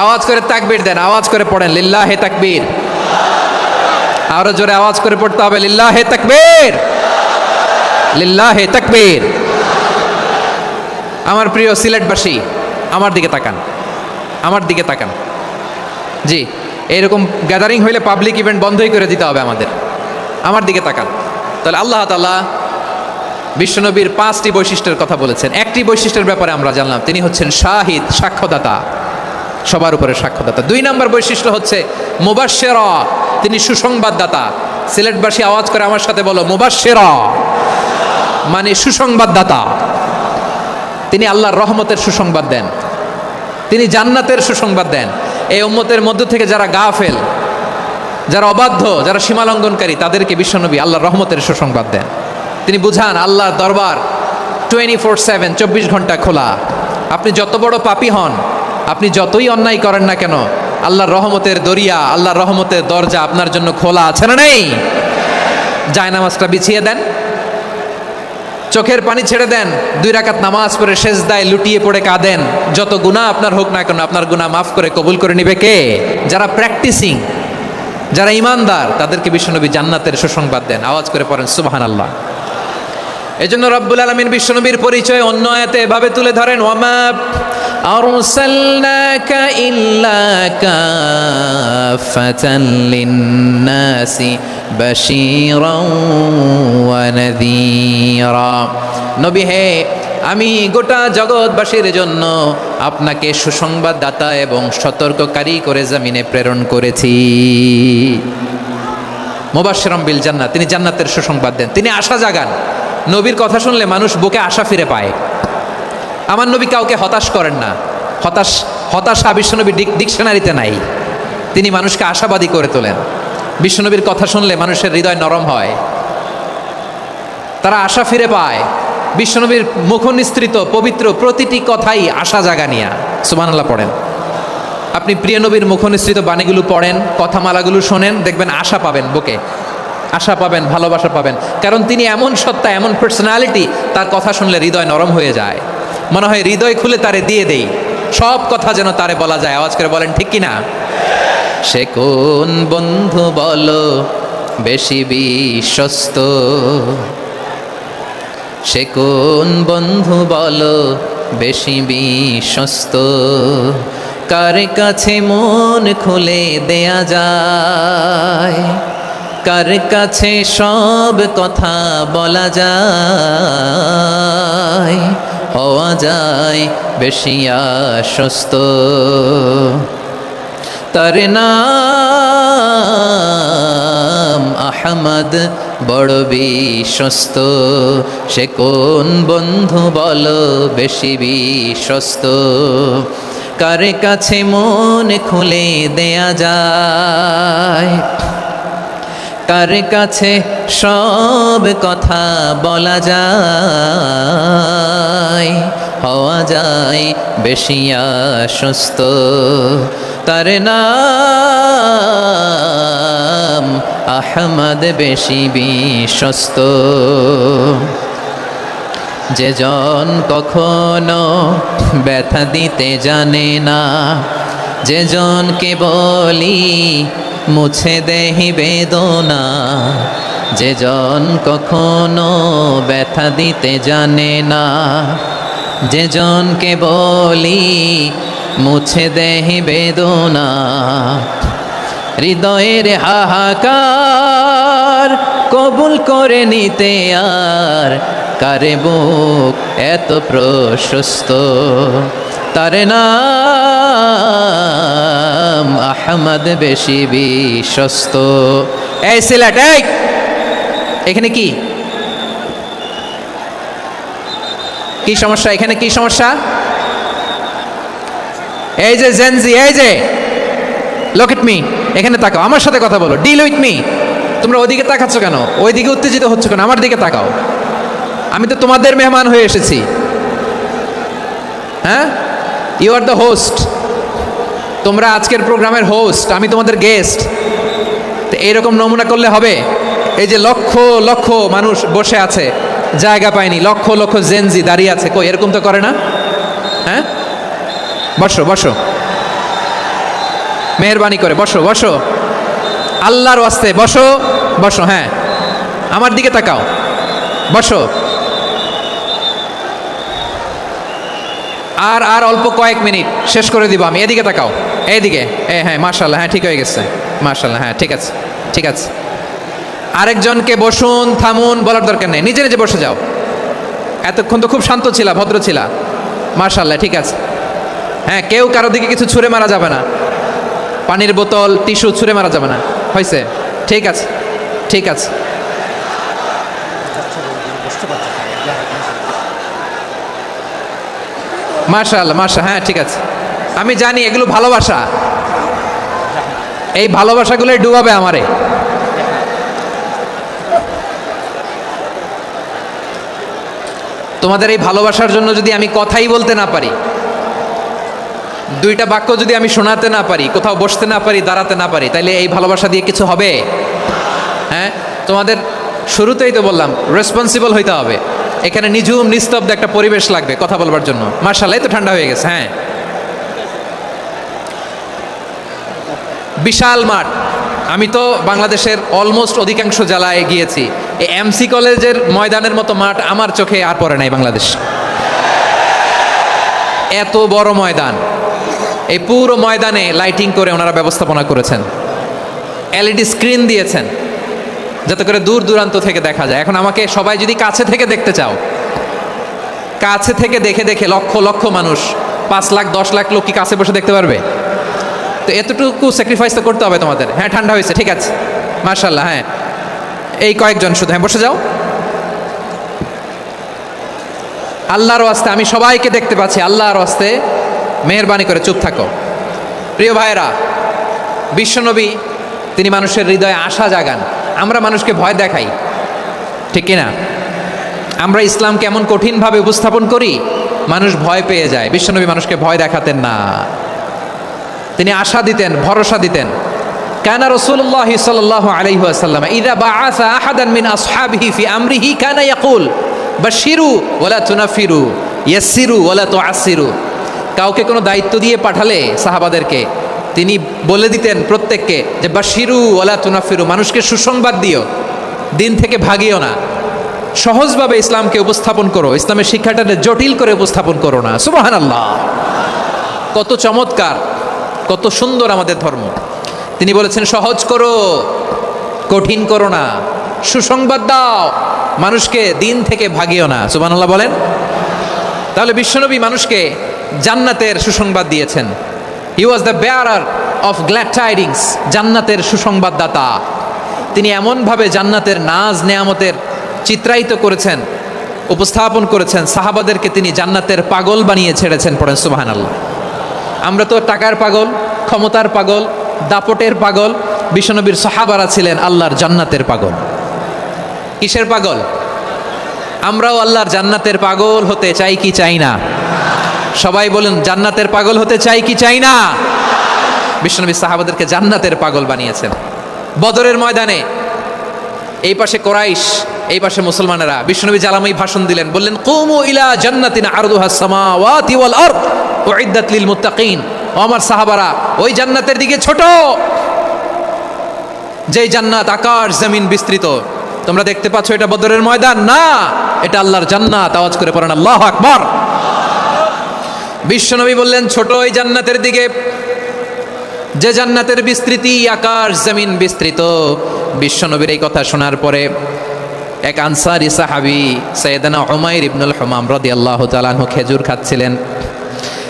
আওয়াজ করে তাকবীর দেন, আওয়াজ করে পড়েন লিল্লাহে তাকবীর। আরো জোরে আওয়াজ করে পড়তে হবে লিল্লাহে তাকবীর, লিল্লাহে তাকবীর। আমার প্রিয় সিলেটবাসী, আমার দিকে তাকান, আমার দিকে তাকান। জি, এইরকম গ্যাদারিং হইলে পাবলিক ইভেন্ট বন্ধই করে দিতে হবে আমাদের। আমার দিকে তাকান। তাহলে আল্লাহ তাআলা বিশ্বনবীর 5টি বৈশিষ্ট্যের কথা বলেছেন। একটি বৈশিষ্ট্যের ব্যাপারে আমরা জানলাম, তিনি হচ্ছেন শাহিদ, সাক্ষ্যদাতা, সবার উপরে সাক্ষ্যদাতা। 2 নম্বর বৈশিষ্ট্য হচ্ছে মুবাশশিরা, তিনি সুসংবাদদাতা। সিলেটবাসী আওয়াজ করে আমার সাথে বলো মুবাশশিরা, মানে সুসংবাদদাতা। তিনি আল্লাহর রহমতের সুসংবাদ দেন, তিনি জান্নাতের সুসংবাদ দেন। এই উম্মতের মধ্য থেকে যারা গাফেল, যারা অবাধ্য, যারা সীমালঙ্ঘনকারী, তাদেরকে বিশ্বনবী আল্লাহর রহমতের সুসংবাদ দেন। তিনি বুঝান আল্লাহর দরবার 24/7, 24 ঘন্টা খোলা। আপনি যত বড় পাপী হন, আপনি যতই অন্যায় করেন না কেন, আল্লাহর রহমতের দরিয়া, আল্লাহর রহমতের দরজা আপনার জন্য খোলা আছে না নেই? জায়নামাজটা বিছিয়ে দেন, চোখের পানি ছেড়ে দেন, 2 রাকাত নামাজ পড়ে সেজদায় লুটিয়ে পড়ে কাঁদেন। যত গুনাহ আপনার হোক না কেন, আপনার গুনাহ মাফ করে কবুল করে নিবে কে? যারা প্র্যাকটিসিং, যারা ইমানদার, তাদেরকে বিশ্বনবী জান্নাতের সুসংবাদ দেন। আওয়াজ করে পড়েন সুবহানাল্লাহ। এজন্য রব্বুল আলামিন বিশ্বনবীর পরিচয় অন্য আয়াতে এভাবে তুলে ধরেন, ওয়ামা আরসালনাকা ইল্লা কাফাতান লিন্নাসি বাশীরাও ওয়া নাযীরা। নবী হে, আমি গোটা জগৎবাসীর জন্য আপনাকে সুসংবাদদাতা এবং সতর্ককারী করে জমিনে প্রেরণ করেছি। মুবাশশিরাম বিল জান্নাত, তিনি জান্নাতের সুসংবাদ দেন, তিনি আশা জাগান। নবীর কথা শুনলে মানুষ বুকে আশা ফিরে পায়। আমার নবী কাউকে হতাশ করেন না। হতাশা বিশ্বনবী ডিকশনারিতে নাই। তিনি মানুষকে আশাবাদী করে তোলেন। বিশ্বনবীর কথা শুনলে মানুষের হৃদয় নরম হয়, তারা আশা ফিরে পায়। বিশ্বনবীর মুখ নিঃসৃত পবিত্র প্রতিটি কথাই আশা জাগানিয়া। সুবহানাল্লাহ পড়েন। আপনি প্রিয় নবীর মুখ নিঃসৃত বাণীগুলো পড়েন, কথামালাগুলো শোনেন, দেখবেন আশা পাবেন, বুকে আশা পাবেন, ভালোবাসা পাবেন। কারণ তিনি এমন সত্তা, এমন পার্সোনালিটি, তার কথা শুনলে হৃদয় নরম হয়ে যায়। মনে হয় হৃদয় খুলে তারে দিয়ে দেই, সব কথা যেন তারে বলা যায়। আওয়াজ করে বলেন ঠিক কিনা? সে কোন বন্ধু বলো বেশি বিশ্বস্ত, সে কোন বন্ধু বলো বেশি বিশ্বস্ত, কার কাছে মন খুলে দেয়া যায়, কার কাছে সব কথা বলা যায়, হওয়া যায় বেশি আশ্বস্ত। তার নাম আহমদ বড় বিশ্বস্ত, সে কোন বন্ধু বলো বেশি বিশ্বস্ত, কার কাছে মন খুলে দেয়া যায়, কার কাছে সব কথা বলা যায়, হওয়া যায় বেশি আশ্বস্ত। তার নাম আহমদ বেশি বিশ্বস্ত। যে জন কখনো ব্যথা দিতে জানে না, যে জনকে বলি মুছে দেহি বেদনা, যে জন কখনো ব্যথা দিতে জানে না, যে জনকে বলি মুছে দেহি বেদনা, হৃদয়ের হাহাকার কবুল করে নিতে আর কারে বুক এত প্রশস্ত। তার নাম আহমদ বেশি বিশ্বস্ত। এই সিলেট, এই এখানে কি কি সমস্যা? এখানে কি সমস্যা? এই যে জেনজি, এই যে লুক এট মি, এখানে তাকাও, আমার সাথে কথা বলো, ডিল উইথ মি। তোমরা ওইদিকে তাকাচ্ছ কেন? ওইদিকে উত্তেজিত হচ্ছ কেন? আমার দিকে তাকাও, আমি তো তোমাদের মেহমান হয়ে এসেছি। হ্যাঁ, ইউ আর দ্য হোস্ট, তোমরা আজকের প্রোগ্রামের হোস্ট, আমি তোমাদের গেস্ট। তো এইরকম নমুনা করলে হবে? এই যে লক্ষ লক্ষ মানুষ বসে আছে, জায়গা পায়নি, লক্ষ লক্ষ জেনজি দাঁড়িয়ে আছে, কই এরকম তো করে না? হ্যাঁ, বসো বসো, মেহরবানি করে বসো বসো, আল্লাহর ওয়াস্তে বসো বসো। হ্যাঁ, আমার দিকে তাকাও, বসো। আর আর অল্প কয়েক মিনিট শেষ করে দিব আমি। এদিকে তাকাও, এইদিকে। হ্যাঁ মাশাআল্লাহ, হ্যাঁ ঠিক হয়ে গেছে, মাশাআল্লাহ, হ্যাঁ ঠিক আছে ঠিক আছে। আরেকজনকে বসুন থামুন বলার দরকার নেই, নিজে নিজে বসে যাও। এতক্ষণ তো খুব শান্ত ছিলা, ভদ্র ছিলা, মাশাআল্লাহ ঠিক আছে। হ্যাঁ, কেউ কারো দিকে কিছু ছুঁড়ে মারা যাবে না, পানির বোতল টিস্যু ছুঁড়ে মারা যাবে না, হয়েছে? ঠিক আছে ঠিক আছে। মাশাআল্লাহ মাশা, হ্যাঁ ঠিক আছে। আমি জানি এগুলো ভালোবাসা, এই ভালোবাসাগুলোই ডুবাবে আমারে। তোমাদের এই ভালোবাসার জন্য যদি আমি কথাই বলতে না পারি, দুইটা বাক্য যদি আমি শোনাতে না পারি, কোথাও বসতে না পারি, দাঁড়াতে না পারি, তাইলে এই ভালোবাসা দিয়ে কিছু হবে? হ্যাঁ, তোমাদের শুরুতেই তো বললাম রেসপন্সিবল হইতে হবে। এখানে নিঝুম নিস্তব্ধ একটা পরিবেশ লাগবে কথা বলবার জন্য। মাশাআল্লাহ, তো ঠান্ডা হয়ে গেছে। হ্যাঁ, বিশাল মাঠ। আমি তো বাংলাদেশের অলমোস্ট অধিকাংশ জেলায় গিয়েছি, এই এমসি কলেজের ময়দানের মতো মাঠ আমার চোখে আর পড়ে নাই বাংলাদেশ। এত বড় ময়দান, এই পুরো ময়দানে লাইটিং করে ওনারা ব্যবস্থাপনা করেছেন, এলইডি স্ক্রিন দিয়েছেন যাতে করে দূর দূরান্ত থেকে দেখা যায়। এখন আমাকে সবাই যদি কাছে থেকে দেখতে চাও, কাছে থেকে দেখে দেখে লক্ষ লক্ষ মানুষ, 5 লাখ 10 লাখ লোক কি কাছে বসে দেখতে পারবে? তো এতটুকু স্যাক্রিফাইস তো করতে হবে তোমাদের। হ্যাঁ, ঠান্ডা হয়েছে, ঠিক আছে, মাশাআল্লাহ। হ্যাঁ, এই কয়েকজন শুধু, হ্যাঁ বসে যাও। আল্লাহর ওয়াস্তে আমি সবাইকে দেখতে পাচ্ছি, আল্লাহর ওয়াস্তে মেহেরবানি করে চুপ থাকো। প্রিয় ভাইয়েরা, বিশ্বনবী তিনি মানুষের হৃদয়ে আশা জাগান। আমরা মানুষকে ভয় দেখাই, ঠিক কিনা? আমরা ইসলাম কেমন কঠিনভাবে উপস্থাপন করি, মানুষ ভয় পেয়ে যায়। বিশ্বনবী মানুষকে ভয় দেখাতেন না, তিনি আশা দিতেন, ভরসা দিতেন। কানা রাসূলুল্লাহ সাল্লাল্লাহু আলাইহি ওয়াসাল্লাম ইযা বাআসা আহাদান মিন আসহাবিহি ফি আমরিহি কানা ইয়াকুল বাশিরু ওয়ালা তুনাফিরু ইয়াসসিরু ওয়ালা তুআসসিরু। কাউকে কোনো দায়িত্ব দিয়ে পাঠালে সাহাবাদেরকে তিনি বলে দিতেন প্রত্যেককে যে বাশিরু ওয়ালা তুনাফিরু, মানুষকে সুসংবাদ দিও, দিন থেকে ভাগিও না। সহজভাবে ইসলামকে উপস্থাপন করো, ইসলামের শিক্ষাটাকে জটিল করে উপস্থাপন করো না। সুবহানাল্লাহ, কত চমৎকার, কত সুন্দর আমাদের ধর্ম। তিনি বলেছেন সহজ করো, কঠিন করো না, সুসংবাদ দাও, মানুষকে দিন থেকে ভাগিও না। সুবহানাল্লাহ বলেন। তাহলে বিশ্বনবী মানুষকে জান্নাতের সুসংবাদ দিয়েছেন। He was the bearer of glad tidings, জান্নাতের সুসংবাদদাতা। তিনি এমনভাবে জান্নাতের নাজ নেয়ামতের চিত্রায়িত করেছেন, উপস্থাপন করেছেন, সাহাবাদেরকে তিনি জান্নাতের পাগল বানিয়ে ছেড়েছেন। পড়েন সুবহানাল্লাহ। আমরা তো টাকার পাগল, ক্ষমতার পাগল, দাপটের পাগল। বিশ্বনবীর সাহাবারা ছিলেন আল্লাহর জান্নাতের পাগল। কিসের পাগল? আমরাও আল্লাহর জান্নাতের পাগল হতে চাই কি চাই না? সবাই বলেন, জান্নাতের পাগল হতে চাই কি চাই না? বিশ্বনবী সাহাবাদেরকে জান্নাতের পাগল বানিয়েছেন। বদরের ময়দানে এই পাশে কোরাইশ, এই পাশে মুসলমানেরা। বিশ্বনবী জ্বালাময়ী ভাষণ দিলেন, বললেন কুমু ইলা জান্নাতিন আরদুহাস সামাওয়াতি ওয়াল আরদ উইদ্দাত লিল মুত্তাকিন। ও আমার সাহাবারা, ওই জান্নাতের দিকে ছোট, যেই জান্নাত আকাশ জমিন বিস্তৃত। তোমরা দেখতে পাচ্ছ এটা বদরের ময়দান না, এটা আল্লাহর জান্নাত। আওয়াজ করে পড়েন আল্লাহু আকবার। বিশ্বনবী বললেন ছোট ওই জান্নাতের দিকে, যে জান্নাতের বিস্তৃতি আকাশ জমিন বিস্তৃত। বিশ্বনবীর এই কথা শোনার পরে এক আনসারী সাহাবী সাইয়েদনা উমাইর ইবনুল হুমাম রাদিয়াল্লাহু তাআলা আনহু খেজুর খাচ্ছিলেন।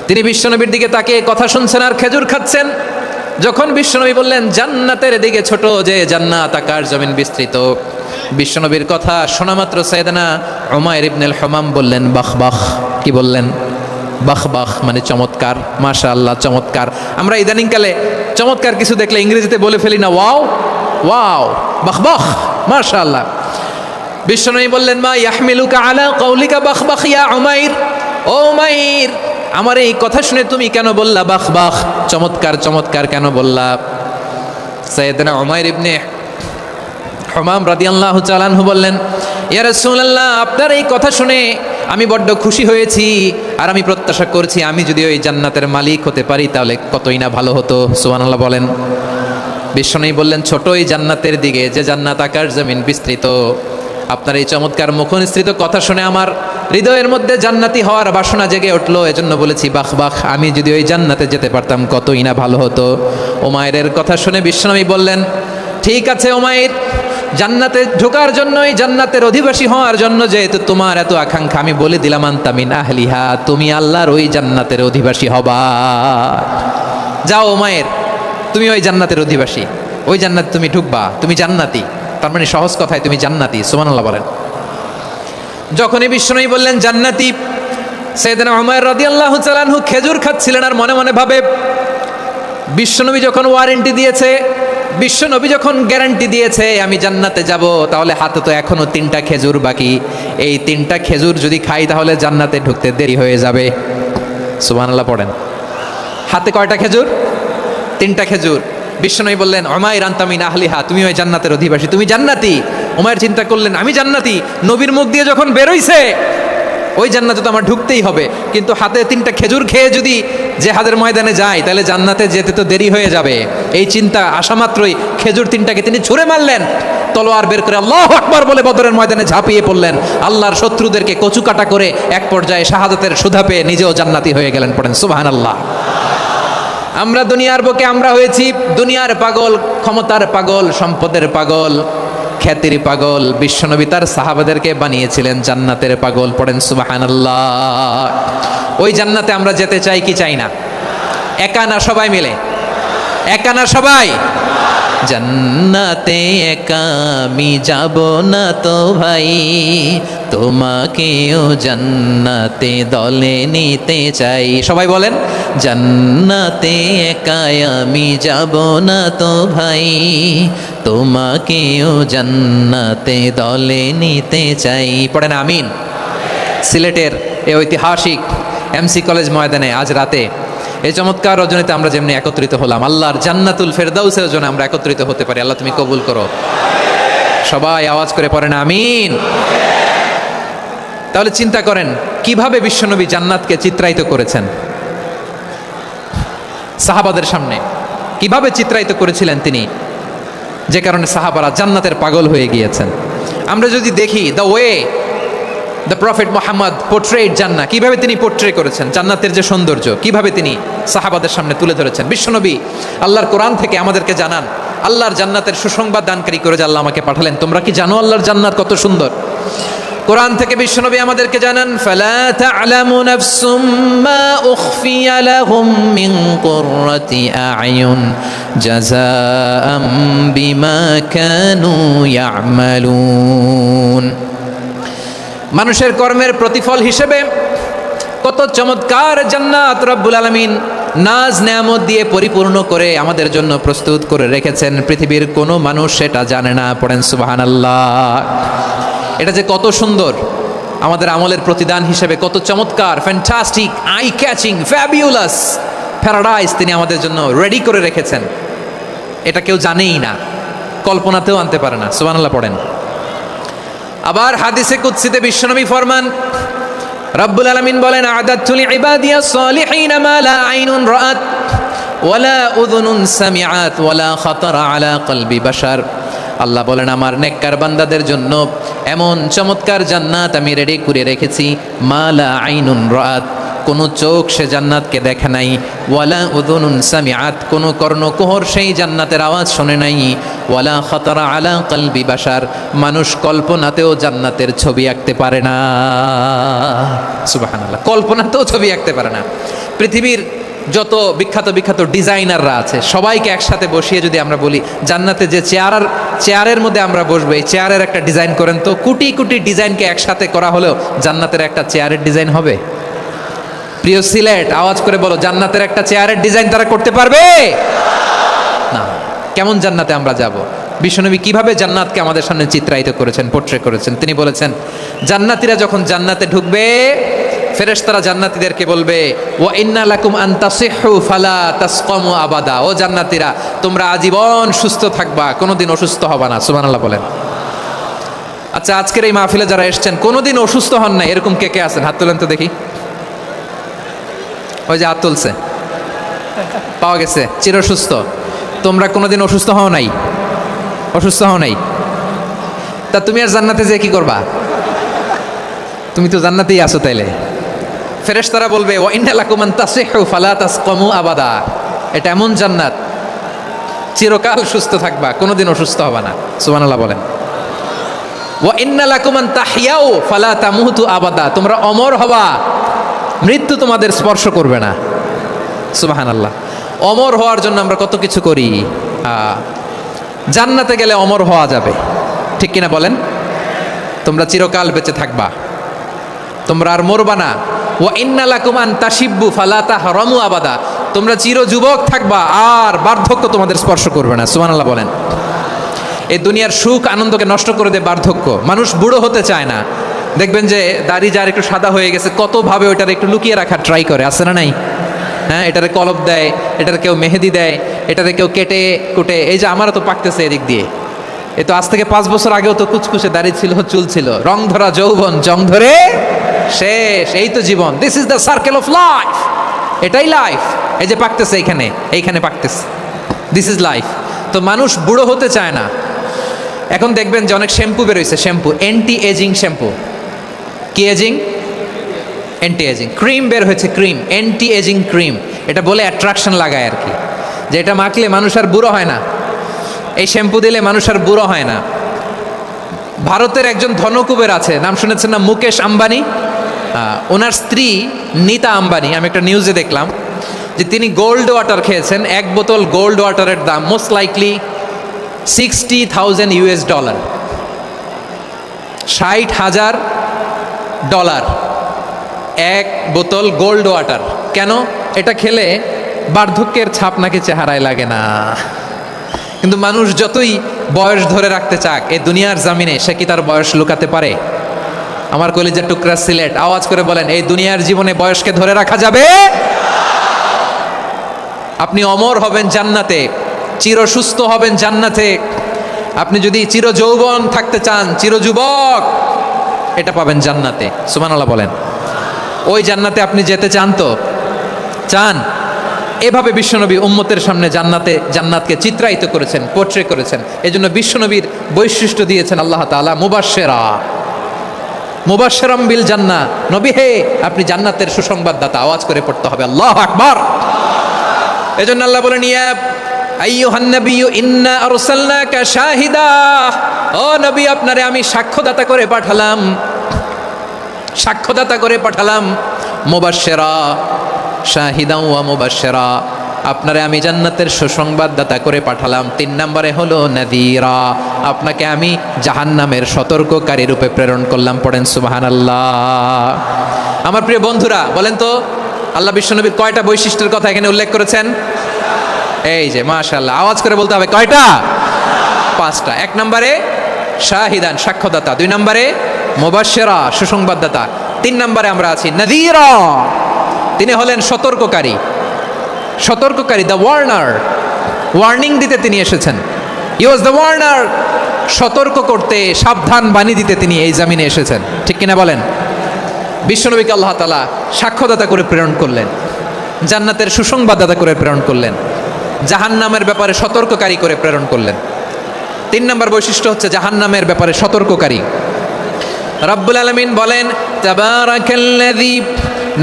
তিনি বিশ্বনবীর দিকে তাকিয়ে কথা শুনছেন আর খেজুর খাচ্ছেন। যখন বিশ্বনবী বললেন জান্নাতের দিকে ছোট, যে জান্নাত আকাশ জমিন বিস্তৃত, বিশ্বনবীর কথা শোনা মাত্র সাইয়েদনা উমাইর ইবনুল হুমাম বললেন বাহ বাহ। কি বললেন? বাহ বাহ মানে চমৎকার, মাশাআল্লাহ চমৎকার। আমরা ইদানিংকালে চমৎকার কিছু দেখলে ইংরেজিতে বলে ফেলি না ওয়াও ওয়াও, বাহ বাহ, মাশাআল্লাহ। বিশ্বনবী বললেন মা ইয়াহমিলুকা আলা কাউলিকা বাহ বাহ ইয়া উমাইর। ও উমাইর, আমার এই কথা শুনে তুমি কেন বললা বাহ বাহ, চমৎকার চমৎকার কেন বললা? সাইয়েদনা উমাইর ইবনে হুমাম রাদিয়াল্লাহু তাআলা আনহু বললেন ইয়া রাসূলুল্লাহ, আপনার এই কথা শুনে আমি বড্ড খুশি হয়েছি, আর আমি প্রত্যাশা করছি আমি যদি ওই জান্নাতের মালিক হতে পারি তাহলে কতই না ভালো হতো। সুবহানাল্লাহ বলেন। বিশ্বনবী বললেন ছোট ওই জান্নাতের দিকে, যে জান্নাত আকাশ জমিন বিস্তৃত। আপনার এই চমৎকার মুখনিসৃত কথা শুনে আমার হৃদয়ের মধ্যে জান্নাতি হওয়ার বাসনা জেগে উঠলো, এজন্য বলেছি বাহ বাহ, আমি যদি ওই জান্নাতে যেতে পারতাম কতই না ভালো হতো। উমাইরের কথা শুনে বিশ্বনবী বললেন ঠিক আছে উমাইর, জান্নাতে ঢোকার জন্য, এই জান্নাতের অধিবাসী হওয়ার জন্য যেহেতু তোমার এত আকাঙ্ক্ষা, আমি বলে দিলাম আনতা মিন আহলিহা, তুমি আল্লাহর ওই জান্নাতের অধিবাসী হবা। যাও উমাইর, তুমি ওই জান্নাতের অধিবাসী, ওই জান্নাতে তুমি ঢুকবা, তুমি জান্নাতি। তার মানে সহজ কথায় তুমি জান্নাতি। সুবহানাল্লাহ বলেন। যখনই বিশ্বনবী বললেন জান্নাতি, সাইয়েদনা উমাইর রাদিয়াল্লাহু তাআলা আনহু খেজুর খাচ্ছিলেন আর মনে মনে ভাবে বিশ্বনবী যখন ওয়ারেন্টি দিয়েছে, বিশ্বনবী যখন গ্যারান্টি দিয়েছে আমি জান্নাতে যাব, তাহলে হাতে তো এখনো 3টা খেজুর বাকি। এই 3টা খেজুর যদি খাই তাহলে জান্নাতে ঢুকতে দেরি হয়ে যাবে। সুবহানাল্লাহ পড়েন। হাতে কয়টা খেজুর? 3টা খেজুর। বিশ্বনবী বললেন উমাইর আনতা মিন আহলিহা, তুমি ওই জান্নাতের অধিবাসী, তুমি জান্নাতি। উমাইর চিন্তা করলেন আমি জান্নাতি, নবীর মুখ দিয়ে যখন বেরোইছে ওই জান্নাতে তো আমার ঢুকতেই হবে, কিন্তু হাতে 3টা খেজুর খেয়ে যদি জিহাদের ময়দানে যাই তাহলে জান্নাতে যেতে তো দেরি হয়ে যাবে। এই চিন্তা আসা মাত্রই খেজুর 3টাকে তিনি ছুঁড়ে মারলেন, তলোয়ার বের করে আল্লাহু আকবার বলে বদরের ময়দানে ঝাঁপিয়ে পড়লেন। আল্লাহর শত্রুদেরকে কচুকাটা করে এক পর্যায়ে শাহাদাতের সুধা পেয়ে নিজেও জান্নাতি হয়ে গেলেন। পড়েন সুবহানাল্লাহ। আমরা দুনিয়ার বুকে আমরা হয়েছি দুনিয়ার পাগল, ক্ষমতার পাগল, সম্পদের পাগল, খ্যাতির পাগল। বিশ্বনবী তার সাহাবাদেরকে বানিয়েছিলেন জান্নাতের পাগল। পড়েন সুবহানাল্লাহ। ওই জান্নাতে আমরা যেতে চাই কি চাই না? একা না সবাই মিলে? একা না সবাই? জান্নাতে একা আমি যাব না তো ভাই, তোমাকেও জান্নাতে দলে নিতে চাই। সবাই বলেন জান্নাতে একা আমি যাব না তো ভাই, তোমাকেও জান্নাতে দলে নিতে চাই। পড়েন আমিন। সিলেটের এই ঐতিহাসিক এমসি কলেজ ময়দানে আজ রাতে এই চমৎকার রজনীতে আমরা যেমনি একত্রিত হলাম, আল্লাহর জান্নাতুল ফেরদাউসের জন্য আমরা একত্রিত হতে পারি। আল্লাহ তুমি কবুল করো। সবাই আওয়াজ করে পড়েন আমিন। তাহলে চিন্তা করেন কিভাবে বিশ্বনবী জান্নাতকে চিত্রায়িত করেছেন সাহাবাদের সামনে, কিভাবে চিত্রায়িত করেছিলেন তিনি, যে কারণে সাহাবারা জান্নাতের পাগল হয়ে গিয়েছেন। আমরা যদি দেখি the way the prophet Mohammad portrait জান্নাত, কিভাবে তিনি পোর্ট্রে করেছেন জান্নাতের যে সৌন্দর্য, কিভাবে তিনি সাহাবাদের সামনে তুলে ধরেছেন। বিশ্বনবী আল্লাহর কোরআন থেকে আমাদেরকে জানান আল্লাহর জান্নাতের সুসংবাদ দানকারী করে যে আল্লাহ আমাকে পাঠালেন। তোমরা কি জানো আল্লাহর জান্নাত কত সুন্দর? কোরআন থেকে বিশ্বনবী আমাদেরকে জানান ফালা তা'লামু নাফসুম মা উখফিয়া লাহুম মিন কুররাতি আ'য়ুন জাযাআম বিমা কানু ইয়া'মালুন। মানুষের কর্মের প্রতিফল হিসেবে কত চমৎকার জান্নাত রব্বুল আলামিন নাজ নেয়ামত দিয়ে পরিপূর্ণ করে আমাদের জন্য প্রস্তুত করে রেখেছেন। পৃথিবীর কোনো মানুষ সেটা জানে না। পড়েন সুবহানাল্লাহ। এটা যে কত সুন্দর, আমাদের আমলের প্রতিদান হিসেবে কত চমৎকার, fantastic, eye catching, fabulous paradise তিনি আমাদের জন্য রেডি করে রেখেছেন। এটা কেউ জানেই না, কল্পনাতেও আনতে পারে না। সুবহানাল্লাহ পড়েন। আবার হাদিসে কুদসিতে বিশ্বনবী ফরমান, রব্বুল আলামিন বলেন আ'দাতু লিইবাদিয়াস সালিহিন মা লা আইনুন রাআত ওয়ালা উযুনুন সামিআত ওয়ালা খাতারা আলা কলবি বাশার। আল্লাহ বলেন আমার নেককার বান্দাদের জন্য এমন চমৎকার জান্নাত আমি রেডি করে রেখেছি, মা লা আইনুন রাআত, কোনো চোখ সে জান্নাতকে দেখে নাই, ওয়ালা উযুনুন সামিআত, কোনো কর্ণকুহর সেই জান্নাতের আওয়াজ শোনে নাই, ওয়ালা খাতারা আলা কলবি বাশার, মানুষ কল্পনাতেও জান্নাতের ছবি আঁকতে পারে না। সুবহানাল্লাহ, কল্পনাতেও ছবি আঁকতে পারে না। পৃথিবীর যত বিখ্যাত বিখ্যাত ডিজাইনাররা আছে সবাইকে একসাথে বসিয়ে যদি আমরা বলি জান্নাতে যে চেয়ারের মধ্যে আমরা বসবো, এই চেয়ারের একটা ডিজাইন করেন তো, কোটি কোটি ডিজাইনকে একসাথে করা হলেও জান্নাতের একটা চেয়ারের ডিজাইন হবে? প্রিয় সিলেট, আওয়াজ করে বলো, জান্নাতের একটা চেয়ারের ডিজাইন তারা করতে পারবে না। কেমন জান্নাতে আমরা যাব? বিশ্বনবী কিভাবে জান্নাতকে আমাদের সামনে চিত্রায়িত করেছেন, পোর্ট্রে করেছেন। তিনি বলেছেন জান্নাতীরা যখন জান্নাতে ঢুকবে ফেরেশতারা জান্নাতীদেরকে বলবে ওয়া ইন্না লাকুম আন তাসিহু ফালা তাসকামু আবাদা, ও জান্নাতীরা তোমরা আজীবন সুস্থ থাকবা, কোনোদিন অসুস্থ হবা না। সুবহানাল্লাহ বলেন। আচ্ছা, আজকের এই মাহফিলে যারা এসেছেন কোনোদিন অসুস্থ হন না এরকম কে কে আছেন? হাত তোলেন তো দেখি। ওই যে হাত তুলছে, পাওয়া গেছে, চিরসুস্থ। তোমরা কোনোদিন অসুস্থ হও নাই? অসুস্থ হও নাই? তা তুমি আর জান্নাতে যে কি করবা? তুমি তো জান্নাতেই আছো। তাইলে ফেরেশতারা বলবে ওয়া ইন্না লাকুম আন তাসিহু ফালা তাসকামু আবাদা, এটা এমন জান্নাত চিরকাল সুস্থ থাকবা, কোনোদিন অসুস্থ হবা না। সুবহানাল্লাহ বলেন। ওয়া ইন্না লাকুম আন তাহইয়াউ ফালা তামুতু আবাদা, তোমরা অমর হবা, মৃত্যু তোমাদের স্পর্শ করবে না। সুবহানাল্লাহ। অমর হওয়ার জন্য আমরা কত কিছু করি। জান্নাতে গেলে অমর হওয়া যাবে, ঠিক কিনা বলেন? তোমরা চিরকাল বেঁচে থাকবা, তোমরা আর মরবা না। ওয়া ইন্না লাকুম আন তাশিব্বু ফালা তাহরামু আবাদা, তোমরা চির যুবক থাকবা, আর বার্ধক্য তোমাদের স্পর্শ করবে না। সুবহানাল্লাহ বলেন। এই দুনিয়ার সুখ আনন্দকে নষ্ট করে দেয় বার্ধক্য। মানুষ বুড়ো হতে চায় না। দেখবেন যে দাড়ি যার একটু সাদা হয়ে গেছে কতভাবে ওইটার একটু লুকিয়ে রাখার ট্রাই করে, আছে না নাই? হ্যাঁ, এটারে কলপ দেয়, এটারে কেউ মেহেদি দেয়, এটারে কেউ কেটে কুটে। এই যে আমারও তো পাকতেছে এদিক দিয়ে, এ তো আজ থেকে 5 বছর আগেও তো কুচকুচে দাড়ি ছিল, চুল ছিল, রং ধরা যৌবন জং ধরে শেষ। এই তো জীবন, this is the circle of life. এটাই লাইফ। এই যে পাকতেছে এইখানে পাকতেছে, দিস ইজ লাইফ। তো মানুষ বুড়ো হতে চায় না। এখন দেখবেন যে অনেক শ্যাম্পু বেরোইছে, শ্যাম্পু অ্যান্টি এজিং শ্যাম্পু। কি এজিং? Anti ageing. ক্রিম বের হয়েছে, ক্রিম, অ্যান্টি এজিং ক্রিম। এটা বলে অ্যাট্রাকশন লাগায় আর কি, যে এটা মাখলে মানুষ আর বুড়ো হয় না, এই শ্যাম্পু দিলে মানুষ আর বুড়ো হয় না। ভারতের একজন ধনকুবের আছে, নাম শুনেছেন না? মুকেশ আম্বানি। ওনার স্ত্রী নীতা আম্বানি, আমি একটা নিউজে দেখলাম যে তিনি গোল্ড ওয়াটার খেয়েছেন। 1 বোতল গোল্ড ওয়াটারের দাম মোস্ট লাইকলি $60,000 $60,000 1 বোতল গোল্ড ওয়াটার। কেন? এটা খেলে বার্ধক্যের ছাপ নাকি চেহারায় লাগে না। কিন্তু মানুষ যতই বয়স ধরে রাখতে চাক এই দুনিয়ার জামিনে, সে কি তার বয়স লুকাতে পারে? আমার কলিজার টুকরা সিলেট, আওয়াজ করে বলেন, এই দুনিয়ার জীবনে বয়সকে ধরে রাখা যাবে? আপনি অমর হবেন জান্নাতে, চির সুস্থ হবেন জান্নাতে। আপনি যদি চির যৌবন থাকতে চান, চির যুবক, এটা পাবেন জান্নাতে। সুবহানাল্লাহ বলেন। ওই জান্নাতে আপনি যেতে চান তো? চান? এভাবে বিশ্বনবী উম্মতের সামনে জান্নাতকে চিত্রায়িত করেছেন, পোর্ট্রে করেছেন। এজন্য বিশ্বনবীর বৈশিষ্ট্য দিয়েছেন আল্লাহ তাআলা মুবাশশিরাম বিল জান্নাহ। নবী হে, আপনি জান্নাতের সুসংবাদদাতা। আওয়াজ করে পড়তে হবে আল্লাহু আকবার। এজন্য আল্লাহ বলেন, ইয়া আইয়ুহান নাবিয়্যু ইন্না আরসালনাকা শাহিদা, ও নবী আপনারে আমি সাক্ষ্যদাতা করে পাঠালাম। মুবাশশিরা শাহিদা ওয়া মুবাশশিরা, আপনারে আমি জান্নাতের সুসংবাদদাতা করে পাঠালাম। 3 নম্বরে হলো নাযীরা, আপনাকে আমি জাহান্নামের সতর্ককারী রূপে প্রেরণ করলাম। পড়েন সুবহানাল্লাহ। আমার প্রিয় বন্ধুরা, বলেন তো আল্লাহ বিশ্বনবীর কয়টা বৈশিষ্ট্যের কথা এখানে উল্লেখ করেছেন? এই যে মাশাআল্লাহ, আওয়াজ করে বলতে হবে কয়টা? 5টা। 1 নম্বরে শাহিদান, সাক্ষ্যদাতা। 2 নম্বরে মুবাশশিরা, সুসংবাদদাতা। 3 নম্বরে আমরা আছি নাযীরা, তিনি হলেন সতর্ককারী, দ্য ওয়ার্নার। ওয়ার্নিং দিতে তিনি এসেছেন। হি ওয়াজ দ্য ওয়ার্নার, সতর্ক করতে, সাবধান বাণী দিতে তিনি এই জামিনে এসেছেন। ঠিক কিনা বলেন? বিশ্বনবীকে আল্লাহ তাআলা সাক্ষ্যদাতা করে প্রেরণ করলেন, জান্নাতের সুসংবাদদাতা করে প্রেরণ করলেন, জাহান্নামের ব্যাপারে সতর্ককারী করে প্রেরণ করলেন। 3 নম্বর বৈশিষ্ট্য হচ্ছে জাহান্নামের ব্যাপারে সতর্ককারী। রব্বুল আলামিন বলেন, তাবারাকাল্লাযী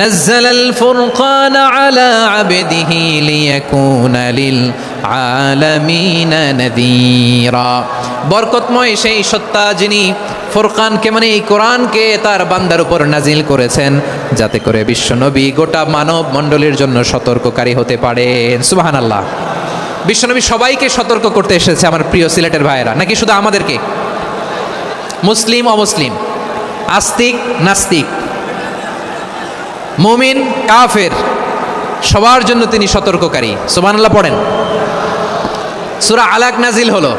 নাযালাল ফুরকানা আলা আবদিহি লিয়াকুনা লিল আলামিনা নাযীরা। বরকতময় সেই সত্তা যিনি ফুরকানকে মানে এই কোরআনকে তার বান্দার উপর নাজিল করেছেন, যাতে করে বিশ্বনবী গোটা মানব মণ্ডলীর জন্য সতর্ককারী হতে পারেন। সুবহানাল্লাহ। বিশ্বনবী সবাইকে সতর্ক করতে এসেছে আমার প্রিয় সিলেটের ভাইয়েরা, নাকি শুধু আমাদেরকে? মুসলিম অমুসলিম, আস্তিক নাস্তিক, মুমিন কাফের, সবার জন্য তিনি সতর্ককারী। সুবহানাল্লাহ পড়েন। সূরা আলাক নাজিল হলো,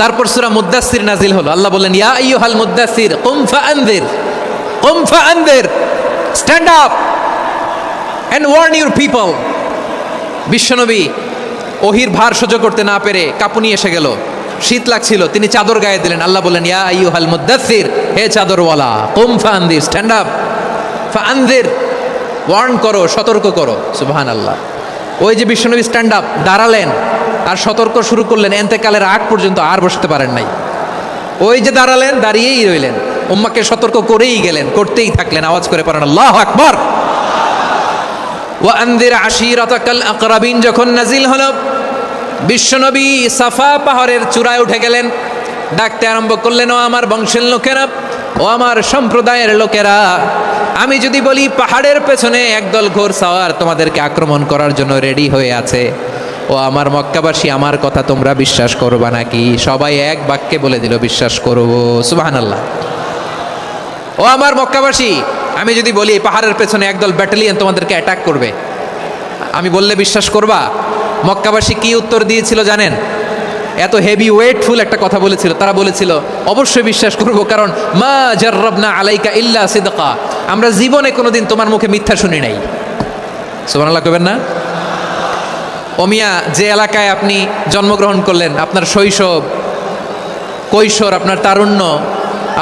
তারপর সূরা মুদ্দাসসির নাজিল হলো। আল্লাহ বললেন, ইয়া আইয়ুহাল মুদ্দাসসির কুম ফাআনযির, stand up and warn your people. বিশ্বনবী ওহির ভার সহ্য করতে না পেরে কাঁপুনি এসে গেল, শীত লাগছিল, তিনি চাদর গায়ে দিলেন। আল্লাহ বললেন, ইয়া আইয়ুহাল মুদ্দাসসির, হে চাদরওয়ালা, কুম ফাআনযির, স্ট্যান্ড আপ, ফাআনযির, ওয়ার্ন করো, সতর্ক করো। সুবহানাল্লাহ। ওই যে বিশ্বনবী স্ট্যান্ড আপ, দাঁড়ালেন আর সতর্ক শুরু করলেন, এন্তেকালের আগ পর্যন্ত আর বসতে পারেন নাই। ওই যে দাঁড়ালেন, দাঁড়িয়েই রইলেন, উম্মাকে সতর্ক করেই গেলেন, করতেই থাকলেন। আওয়াজ করে পড়েন আল্লাহু আকবার। ওয়া আনযির আশীরাতাকাল আকরাবিন যখন নাজিল হলো, বিশ্বনবী সাফা পাহাড়ের চূড়ায় উঠে গেলেন, ডাকতে আরম্ভ করলেন, ও আমার বংশের লোকেরা, ও আমার সম্প্রদায়ের লোকেরা, আমি যদি বলি পাহাড়ের পেছনে একদল ঘোড়সাওয়ার তোমাদেরকে আক্রমণ করার জন্য রেডি হয়ে আছে, ও আমার মক্কাবাসী, আমার কথা তোমরা বিশ্বাস করবা নাকি? সবাই এক বাক্যে বলে দিল, বিশ্বাস করব। সুবহানাল্লাহ। ও আমার মক্কাবাসী, আমি যদি বলি পাহাড়ের পেছনে একদল ব্যাটালিয়ন তোমাদেরকে অ্যাটাক করবে, আমি বললে বিশ্বাস করবা? মক্কাবাসী কি উত্তর দিয়েছিল জানেন? এত হেভি ওয়েটফুল একটা কথা বলেছিল। তারা বলেছিল, অবশ্যই বিশ্বাস করব, কারণ মা জাররাবনা আলাইকা ইল্লা সিদকা, আমরা জীবনে কোনোদিন তোমার মুখে মিথ্যা শুনি নাই। সুবহানাল্লাহ কইবেন না? ও মিয়া, যে এলাকায় আপনি জন্মগ্রহণ করলেন, আপনার শৈশব, কৈশোর, আপনার তারুণ্য,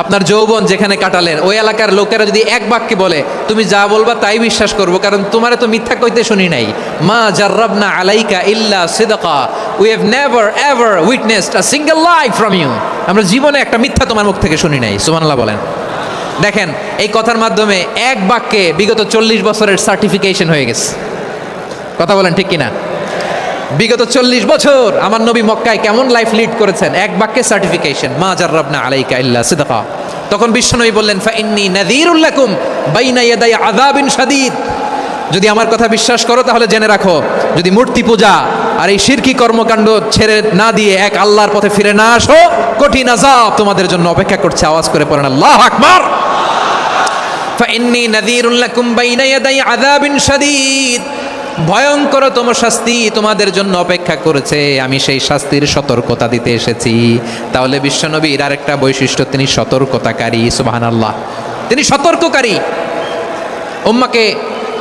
আপনার যৌবন যেখানে কাটালেন, ওই এলাকার লোকেরা যদি এক বাক্যে বলে তুমি যা বলবা তাই বিশ্বাস করব, কারণ তোমারে তো মিথ্যা কইতে শুনি নাই। মা জাররাবনা আলাইকা ইল্লা সিদকা, we have never ever witnessed a single lie from you, আমরা জীবনে একটা মিথ্যা তোমার মুখ থেকে শুনি নাই। সুবহানাল্লাহ বলেন। দেখেন, এই কথার মাধ্যমে এক বাক্যে বিগত 40 বছরের সার্টিফিকেশন হয়ে গেছে। কথা বলেন ঠিক কিনা? বিগত 40 বছর আমার নবী মক্কায় কেমন লাইফ লিড করেছেন, এক বাক্যে সার্টিফিকেশন, মা জাররাবনা আলাইকা ইল্লা সিদকা। তখন বিশ্বনবী বললেন, ফাইন্নী নাযীরুল লাকুম বাইনা ইয়াদাই আযাবিন শাদীদ, যদি আমার কথা বিশ্বাস করো তাহলে জেনে রাখো, যদি মূর্তি পূজা আর এই শিরকি কর্মকাণ্ড ছেড়ে না দিয়ে এক আল্লাহর পথে ফিরে না আসো, কঠিন আযাব তোমাদের জন্য অপেক্ষা করছে। আওয়াজ করে পড়েন আল্লাহু আকবার। ফাইন্নী নাযীরুল লাকুম বাইনা ইয়াদাই আযাবিন শাদীদ, ভয়ঙ্করতম শাস্তি তোমাদের জন্য অপেক্ষা করেছে, আমি সেই শাস্তির সতর্কতা দিতে এসেছি। তাহলে বিশ্বনবীর আরেকটা বৈশিষ্ট্য, তিনি সতর্কতাকারী। সুবহানাল্লাহ। তিনি সতর্ককারী, উম্মাকে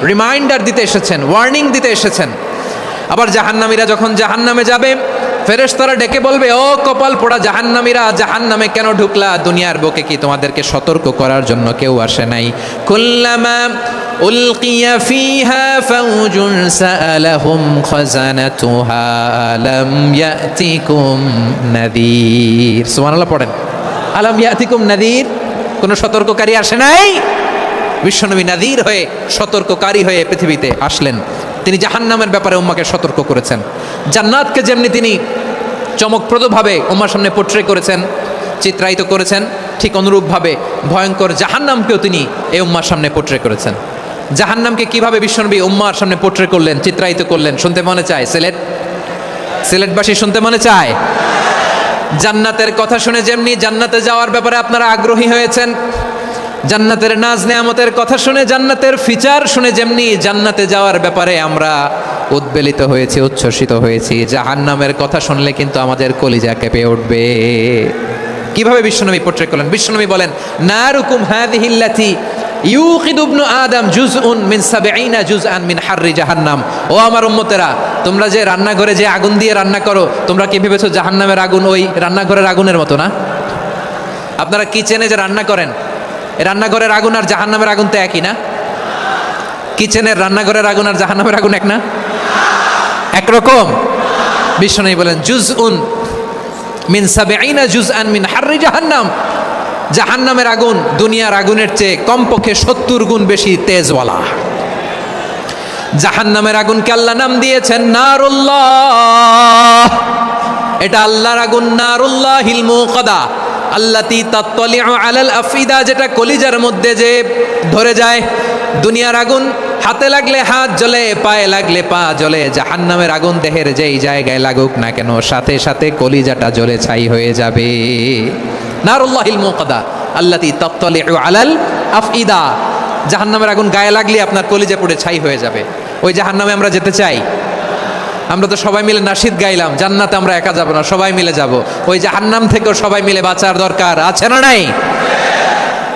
রিমাইন্ডার দিতে এসেছেন, ওয়ার্নিং দিতে এসেছেন। আবার জাহান্নামীরা যখন জাহান্নামে যাবে, ফেরেশতারা ডেকে বলবে, ও কপাল পোড়া জাহান্নামীরা, জাহান্নামে কেন ঢুকলা? দুনিয়ার বুকে কি তোমাদেরকে সতর্ক করার জন্য কেউ আসে নাই? কুল্লামা উলকিয়া ফিহা ফাউজুন সাআলাহুম খাজানাতুহা আলাম ইয়াতিকুম নাযীর। সুবহানাল্লাহ পড়েন। আলাম ইয়াতিকুম নাযীর, কোনো সতর্ককারী আসে নাই? বিশ্বনবী নাযীর হয়ে, সতর্ককারী হয়ে পৃথিবীতে আসলেন। তিনি জাহান্নামের ব্যাপারে উম্মাকে সতর্ক করেছেন। জান্নাতকে যেমনি তিনি চমকপ্রদভাবে উম্মার সামনে পোট্রে করেছেন, চিত্রায়িত করেছেন, ঠিক অনুরূপভাবে ভয়ঙ্কর জাহান্নামকেও তিনি এই উম্মার সামনে পোট্রে করেছেন। জাহান্নামকে কিভাবে বিশ্বনবী উম্মার সামনে পোট্রে করলেন, চিত্রায়িত করলেন, শুনতে মনে চায়? সিলেটবাসী শুনতে মনে চায়? জান্নাতের কথা শুনে যেমনি জান্নাতে যাওয়ার ব্যাপারে আপনারা আগ্রহী হয়েছেন, জান্নাতের নাজ নেয়ামতের কথা শুনে, জান্নাতের ফিচার শুনে যেমনি জান্নাতে যাওয়ার ব্যাপারে আমরা উদ্বেলিত হয়েছি, উচ্ছ্বসিত হয়েছি, জাহান্নামের কথা শুনলে কিন্তু আমাদের কলিজা কেঁপে উঠবে। কিভাবে বিশ্বনবী পোট্রে করলেন? বিশ্বনবী বলেন, নারুকুম হাযিহিল্লাতী ইউকিদু ইবনু আদম জুজউন মিন ৭০ জুজআন মিন হাররি জাহান্নাম। ও আমার উম্মতেরা, তোমরা যে রান্নাঘরে যে আগুন দিয়ে রান্না করো, তোমরা কি ভেবেছো জাহান্নামের আগুন ওই রান্নাঘরের আগুনের মতো না? আপনারা কিচেনে যে রান্না করেন, রান্নাঘরের আগুন আর জাহান্নামের আগুন তো একই না? কিচেনের রান্নাঘরের আগুন আর জাহান্নামের আগুন এক না? একরকম? বিশ্বনবী বলেন, জুজউন মিন ৭০ জুজআন মিন হাররি জাহান্নাম। জাহান্নামের আগুন দুনিয়ার আগুনের চেয়ে কমপক্ষে ৭০ গুণ বেশি তেজওয়ালা। জাহান্নামের আগুনকে আল্লাহ নাম দিয়েছেন নারুল্লাহ। এটা আল্লাহর আগুন, নারুল্লাহিল মুকাদা আল্লাতী তাত্তালিউ আলাল আফিদা, যেটা কলিজার মধ্যে যে ধরে যায়। দুনিয়ার আগুন হাতে লাগলে হাত জ্বলে, পায়ে লাগলে পা জ্বলে। জাহান্নামের আগুন দেহের যেই জায়গায় লাগুক না কেন, সাথে সাথে কলিজাটা জ্বলে ছাই হয়ে যাবে। নারুল্লাহিল মুকাদা আল্লাতী তাত্তালিউ আলাল আফিদা। জাহান্নামের আগুন গায়ে লাগলে আপনার কলিজা পুড়ে ছাই হয়ে যাবে। ওই জাহান্নামে আমরা যেতে চাই? আমরা তো সবাই মিলে নাশিদ গাইলাম, জান্নাতে আমরা একা যাব না, সবাই মিলে যাব। ওই জাহান্নাম থেকেও সবাই মিলে বাঁচার দরকার আছে না নাই?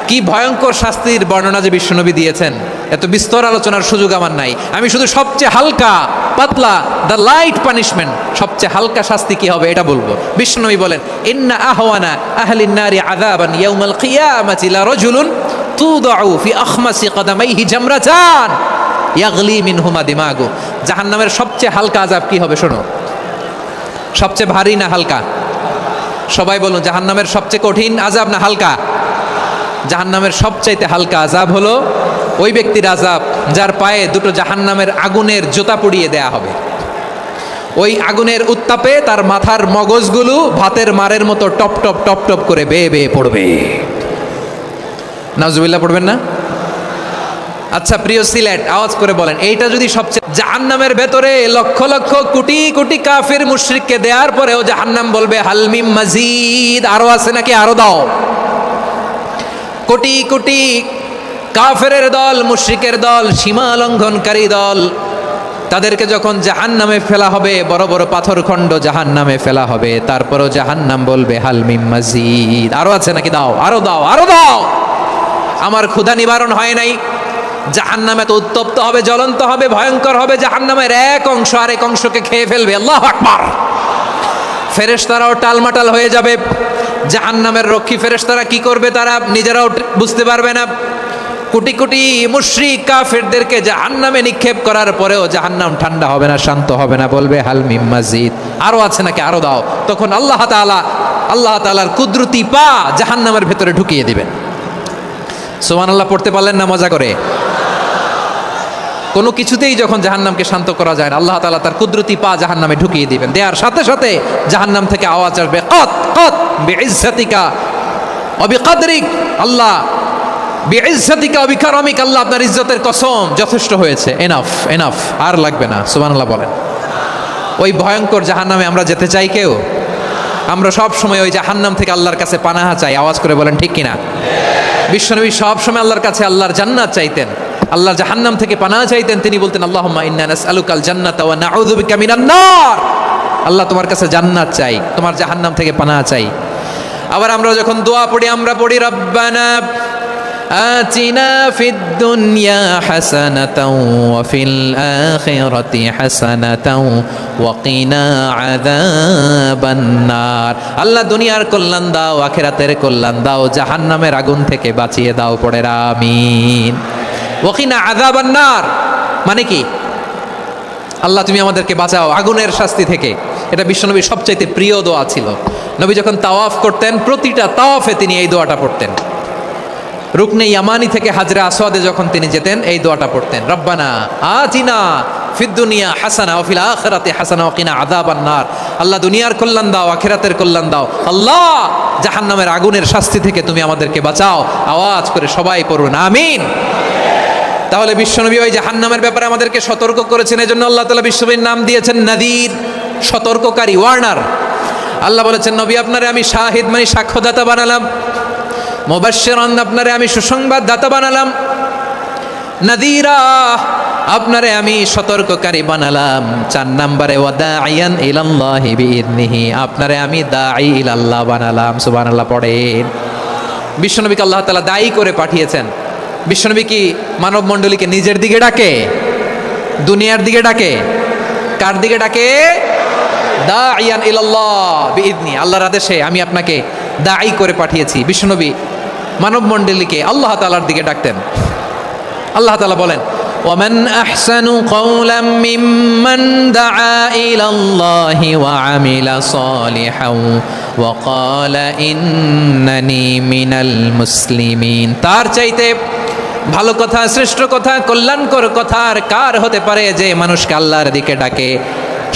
কি ভয়ঙ্কর শাস্তির বর্ণনা যে বিশ্বনবী দিয়েছেন, এত বিস্তর আলোচনার সুযোগ আমার নাই। আমি শুধু সবচেয়ে হালকা পাতলা, দ্য লাইট পানিশমেন্ট, সবচেয়ে হালকা শাস্তি কি হবে এটা বলবো। বিশ্বনবী বলেন, ইন্না আহওয়ানা আহলিন নারি আযাবান ইয়াউমাল কিয়ামাতি লা রাজুলুন তুদাউ ফি আখমাসি কদামাইহি জামরাতান ইয়াগলি মিনহুমা দিমাগু। জাহান্নামের সবচেয়ে হালকা আযাব কি হবে শোনো? সবচেয়ে ভারী না হালকা? সবাই বলুন, জাহান্নামের সবচেয়ে কঠিন আযাব না হালকা? জাহান্নামের সবচাইতে হালকা আযাব হলো ওই ব্যক্তির আযাব যার পায়ে দুটো জাহান্নামের আগুনের জুতা পরিয়ে দেয়া হবে। ওই আগুনের উত্তাপে তার মাথার মগজগুলো ভাতের মারের মতো টপ টপ টপ টপ করে বেয়ে বেয়ে পড়বে। নাউজুবিল্লাহ পড়বেন না? আচ্ছা প্রিয় সিলেট, আওয়াজ করে বলেন, এইটা যদি সবচেয়ে, জাহান্নামের ভেতরে লক্ষ লক্ষ কোটি কোটি কাফির মুশরিককে দেওয়ার পরেও জাহান্নাম বলবে হালমিম মাজিদ, আরো আছে নাকি, আরো দাও। কোটি কোটি কাফেরের দল, মুশরিকের দল, সীমা লঙ্ঘনকারী দল, তাদেরকে যখন জাহান্নামে ফেলা হবে, বড় বড় পাথরখণ্ড জাহান্নামে ফেলা হবে, তারপরও জাহান্নাম বলবে হালমিম মাজিদ, আরো আছে নাকি, দাও, আরো দাও, আরো দাও। আমার ক্ষুধা নিবারণ হয় নাই। জাহান্নামে তো উত্তপ্ত হবে, জ্বলন্ত হবে, ভয়ঙ্কর হবে। জাহান্নামের এক অংশ আরেক অংশকে খেয়ে ফেলবে। আল্লাহু আকবার। ফেরেশতারাও টালমাটাল হয়ে যাবে। জাহান্নামের রক্ষী ফেরেশতারা কি করবে তারা নিজেরাও বুঝতে পারবে না। কোটি কোটি মুশরিক কাফেরদেরকে জাহান্নামে নিক্ষেপ করার পরেও জাহান্নাম ঠান্ডা হবে না, শান্ত হবে না, বলবে হাল মিম মাজিদ, আরো আছে নাকি, আরো দাও। তখন আল্লাহ তাআলার কুদরতি পা জাহান্নামের ভেতরে ঢুকিয়ে দিবেন। সুবহানাল্লাহ পড়তে পারলেন না মজা করে? কোনো কিছুতেই যখন জাহান্নামকে শান্ত করা যায় না, আল্লাহ তাআলা তার কুদরতি পা জাহান্নামে ঢুকিয়ে দিবেন। দেওয়ার সাথে সাথে জাহান্নাম থেকে আওয়াজ আসবে, কত কত বিইজ্জাতিকা ওয়া বিকদরিক, আল্লাহ বিইজ্জাতিকা ওয়া বিকারামিক, আল্লাহ আপনার ইজ্জতের কসম, যথেষ্ট হয়েছে, এনাফ এনাফ, আর লাগবে না। সুবহানাল্লাহ বলেন। ওই ভয়ঙ্কর জাহান্নামে আমরা যেতে চাই কেউ? আমরা সব সময় ওই জাহান্নাম থেকে আল্লাহর কাছে পানাহা চাই। আওয়াজ করে বলেন ঠিক কিনা? বিশ্বনবী সব সময় আল্লাহর কাছে আল্লাহর জান্নাত চাইতেন, আল্লাহর জাহান্নাম থেকে পানাহা চাইতেন। তিনি বলতেন, আল্লাহুম্মা ইন্না নাসআলুকাল জান্নাতা ওয়া নাউযু বিকা মিনান নার। আল্লাহ তোমার কাছে জান্নাত চাই, তোমার জাহান্নাম থেকে পানাহা চাই। আবার আমরা যখন দোয়া পড়ি, আমরা পড়ি রব্বানা আতিনা ফিদ দুনিয়া হাসানাতাও ওয়া ফিল আখিরাতি হাসানাতাও ওয়া কিনা আযাবান নার। আল্লাহ দুনিয়ার কল্যাণ দাও, আখিরাতের কল্যাণ দাও, জাহান্নামের আগুন থেকে বাঁচিয়ে দাও। পড়ে আমিন। ওয়া কিনা আযাবান নার মানে কি? আল্লাহ তুমি আমাদেরকে বাঁচাও আগুনের শাস্তি থেকে। এটা বিশ্বনবীর সবচাইতে প্রিয় দোয়া ছিল। নবী যখন তাওয়াফ করতেন, প্রতিটা তাওয়াফে তিনি এই দোয়াটা পড়তেন। রুকনে ইয়ামানি থেকে হাজরা আসওয়াদে যখন তিনি যেতেন, এই দোয়াটা পড়তেন, রব্বানা আতিনা ফিদ দুনিয়া হাসানা ওয়া ফিল আখিরাতি হাসানা ওয়া কিনা আযাবান নার। আল্লাহ দুনিয়ার কল্যাণ দাও, আখিরাতের কল্যাণ দাও। আল্লাহ জাহান্নামের আগুনের শাস্তি থেকে তুমি আমাদেরকে বাঁচাও। আওয়াজ করে সবাই পড়ুন আমিন। তাহলে বিশ্বনবী ওই জাহান্নামের ব্যাপারে আমাদেরকে সতর্ক করেছেন। এজন্য আল্লাহ তাআলা বিশ্বনবীর নাম দিয়েছেন নাদির, সতর্ককারী, ওয়ার্নার। আল্লাহ বলেছেন, নবী আপনারে আমি শাহিদ মানে সাক্ষ্যদাতা বানালাম, মুবাশশিরান আপনারে আমি সুসংবাদদাতা বানালাম, নাদিরা আপনারে আমি সতর্ককারী বানালাম। 4 নম্বরে ওয়াদাইয়ান ইলাল্লাহি বিইذনিহি আপনারে আমি দাঈ ইলাল্লাহ বানালাম। সুবহানাল্লাহ পড়েন। বিশ্বনবীকে আল্লাহ তাআলা দায়ী করে পাঠিয়েছেন। বিশ্বনবী কি মানব মণ্ডলীকে নিজের দিকে ডাকে, দুনিয়ার দিকে ডাকে? কার দিকে ডাকে? দাঈয়ান ইলাল্লাহ বিইذনি, আল্লাহর আদেশে আমি আপনাকে দায়ী করে পাঠিয়েছি। বিশ্বনবী মানব মণ্ডলীকে আল্লাহ তাআলার দিকে ডাকতেন। আল্লাহ তাআলা বলেন, ওয়ামান আহসানু কওলাম মিম্মান দাআ ইলাল্লাহি ওয়া আমিলা সালিহান ওয়া ক্বালা ইন্নানি মিনাল মুসলিমিন। তার চাইতে ভালো কথা, শ্রেষ্ঠ কথা, কল্যাণকর কথা আর কার হতে পারে যে মানুষকে আল্লাহর দিকে ডাকে,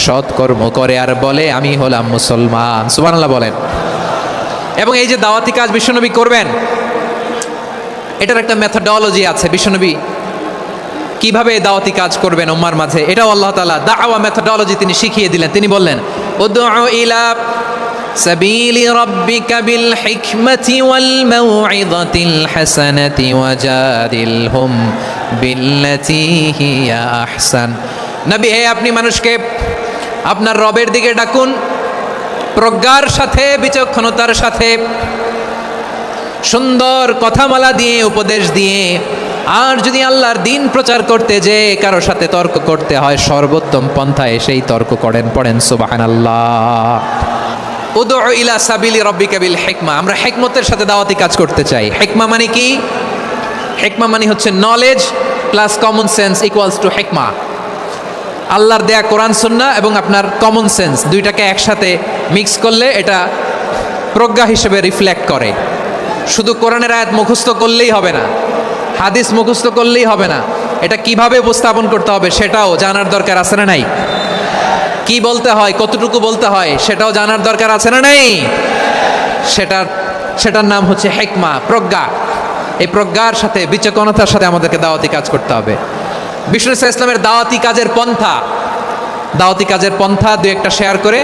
সৎকর্ম করে আর বলে আমি হলাম মুসলমান। সুবহানাল্লাহ বলেন। এবং এই যে দাওয়াতি কাজ বিশ্বনবী করবেন, এটার একটা মেথডোলজি আছে। বিশ্বনবী কিভাবে দাওয়াতি কাজ করবেন উম্মার মাঝে, এটাও আল্লাহ তাআলা দাওয়া মেথডোলজি তিনি শিখিয়ে দিলেন। তিনি বললেন, উদউ ইলা সাবিলি রাব্বিকা বিল হিকমাতি ওয়াল মাউইযাতিল হাসানাতি ওয়াজাদিলহুম বিল্লাতী হিয়া আহসান। নবী হে, আপনি মানুষকে আপনার রবের দিকে ডাকুন প্রজ্ঞার সাথে, বিচক্ষণতার সাথে, সুন্দর কথামালা দিয়ে, উপদেশ দিয়ে। আর যদি আল্লাহর দিন প্রচার করতে যে কারো সাথে তর্ক করতে হয়, সর্বোত্তম পন্থায় সেই তর্ক করেন। পড়েন সুবহানাল্লাহ। উদউ ইলা সাবিলি রাব্বিকা বিল হিকমা। আমরা হিকমতের সাথে দাওয়াতি কাজ করতে চাই। হিকমা মানে কি? হিকমা মানে হচ্ছে knowledge plus common sense equals to হিকমা। আল্লাহর দেয়া কোরআন সুন্নাহ এবং আপনার কমন সেন্স দুইটাকে একসাথে মিক্স করলে এটা প্রজ্ঞা হিসেবে রিফ্লেক্ট করে। শুধু কোরআনের আয়াত মুখস্থ করলেই হবে না, হাদিস মুখস্থ করলেই হবে না, এটা কিভাবে উপস্থাপন করতে হবে সেটাও জানার দরকার আছে না নাই? কি বলতে হয়, কতটুকু বলতে হয় সেটাও জানার দরকার আছে না নাই? সেটার নাম হচ্ছে হিকমা, প্রজ্ঞা। এই প্রজ্ঞার সাথে, বিচক্ষণতার সাথে আমাদেরকে দাওয়াতি কাজ করতে হবে। বিষ্ণু ইসলামের দাওয়াতি কাজের পন্থা দুই একটা শেয়ার করে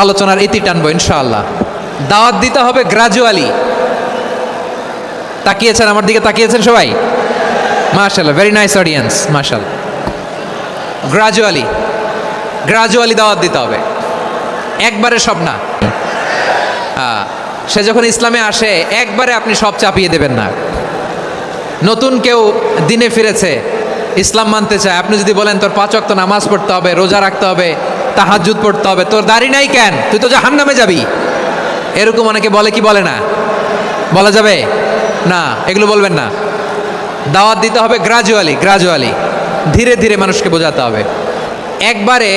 আলোচনার ইতি টানবো ইনশাআল্লাহ। দাওয়াত দিতে হবে গ্রাজুয়ালি। তাকিয়েছেন আমার দিকে, তাকিয়েছেন সবাই? মাশাআল্লাহ, ভেরি নাইস অডিয়েন্স, মাশাআল্লাহ। গ্রাজুয়ালি দাওয়াত দিতে হবে, একবারে সব না। সে যখন ইসলামে আসে একবারে আপনি সব চাপিয়ে দেবেন না। নতুন কেউ দিনে ফিরেছে, ইসলাম মানতে চায়, আপনি যদি বলেন তোর 5 ওয়াক্ত নামাজ পড়তে হবে, রোজা রাখতে হবে, তাহাজ্জুদ পড়তে হবে, তোর দাড়ি নাই কেন, তুই তো জাহান্নামে যাবি, এরকম অনেকে বলে কি বলে না? বলা যাবে না, এগুলো বলবেন না। দাওয়াত দিতে হবে গ্রাজুয়ালি, ধীরে ধীরে মানুষকে বোঝাতে হবে। একবারে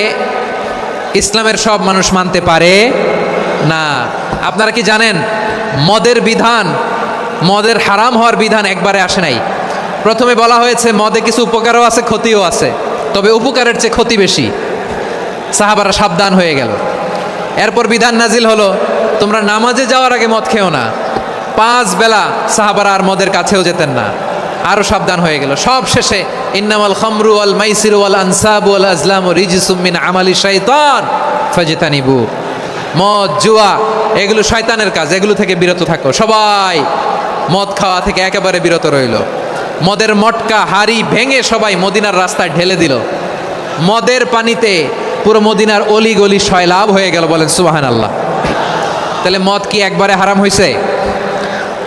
ইসলামের সব মানুষ মানতে পারে না। আপনারা কি জানেন মদের হারাম হওয়ার বিধান একবারে আসে নাই। প্রথমে বলা হয়েছে মদে কিছু উপকারও আছে, ক্ষতিও আছে, তবে উপকারের চেয়ে ক্ষতি বেশি। সাহাবারা সাবধান হয়ে গেল। এরপর বিধান নাজিল হলো, তোমরা নামাজে যাওয়ার আগে মদ খেও না। 5 বেলা সাহাবারা আর মদের কাছেও যেতেন না, আরো সাবধান হয়ে গেল। সব শেষে ইন্নামাল খামরু ওয়াল মাইসিরু ওয়াল আনসাবু ওয়াল আজলামু রিজসুম মিন আমালি শাইতান ফাজতানিবু। মদ, জুয়া এগুলো শয়তানের কাজ, এগুলো থেকে বিরত থাকো। সবাই মদ খাওয়া থেকে একেবারে বিরত রইল। মদের মটকা হাড়ি ভেঙে সবাই মদিনার রাস্তায় ঢেলে দিল। মদের পানিতে পুরো মদিনার অলি গলি সয়লাভ হয়ে গেল। বলেন সুবহানাল্লাহ। তাহলে মদ কি একবারে হারাম হয়েছে?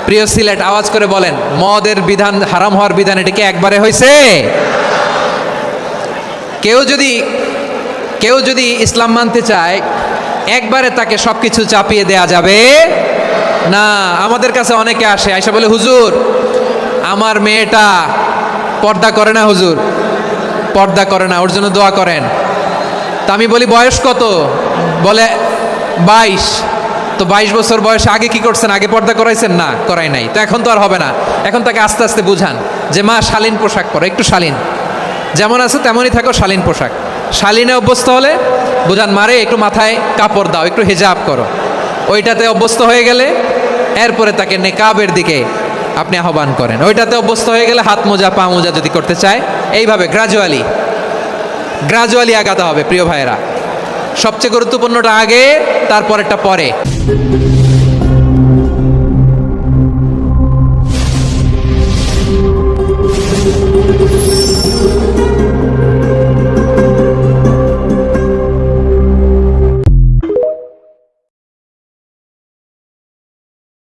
প্রিয় সিলেট, আওয়াজ করে বলেন, মদের বিধান, হারাম হওয়ার বিধান এটা কি একবারে হয়েছে? কেউ যদি ইসলাম মানতে চায় একবারে তাকে সবকিছু চাপিয়ে দেয়া যাবে না। আমাদের কাছে অনেকে আসে, আয়সা বলে, হুজুর আমার মেয়েটা পর্দা করে না, হুজুর পর্দা করে না, ওর জন্য দোয়া করেন। তা আমি বলি বয়স কত? বলে 22। তো 22 বছর বয়সে আগে কি করছেন? আগে পর্দা করাইছেন? না, করাই নাই। তো এখন তো আর হবে না। এখন তাকে আস্তে আস্তে বুঝান যে মা শালীন পোশাক পরো, একটু শালীন, যেমন আছে তেমনই থাকো, শালীন পোশাক। শালীনে অভ্যস্ত হলে বুঝান, মারে একটু মাথায় কাপড় দাও, একটু হেজাব করো। ওইটাতে অভ্যস্ত হয়ে গেলে এরপরে তাকে নেকাবের দিকে আপনি আহ্বান করেন। ওইটাতে অভ্যস্ত হয়ে গেলে হাত মোজা, পা মোজা যদি করতে চায়, এইভাবে গ্রাজুয়ালি আগাতে হবে প্রিয় ভাইয়েরা। সবচেয়ে গুরুত্বপূর্ণটা আগে, তারপরেরটা পরে।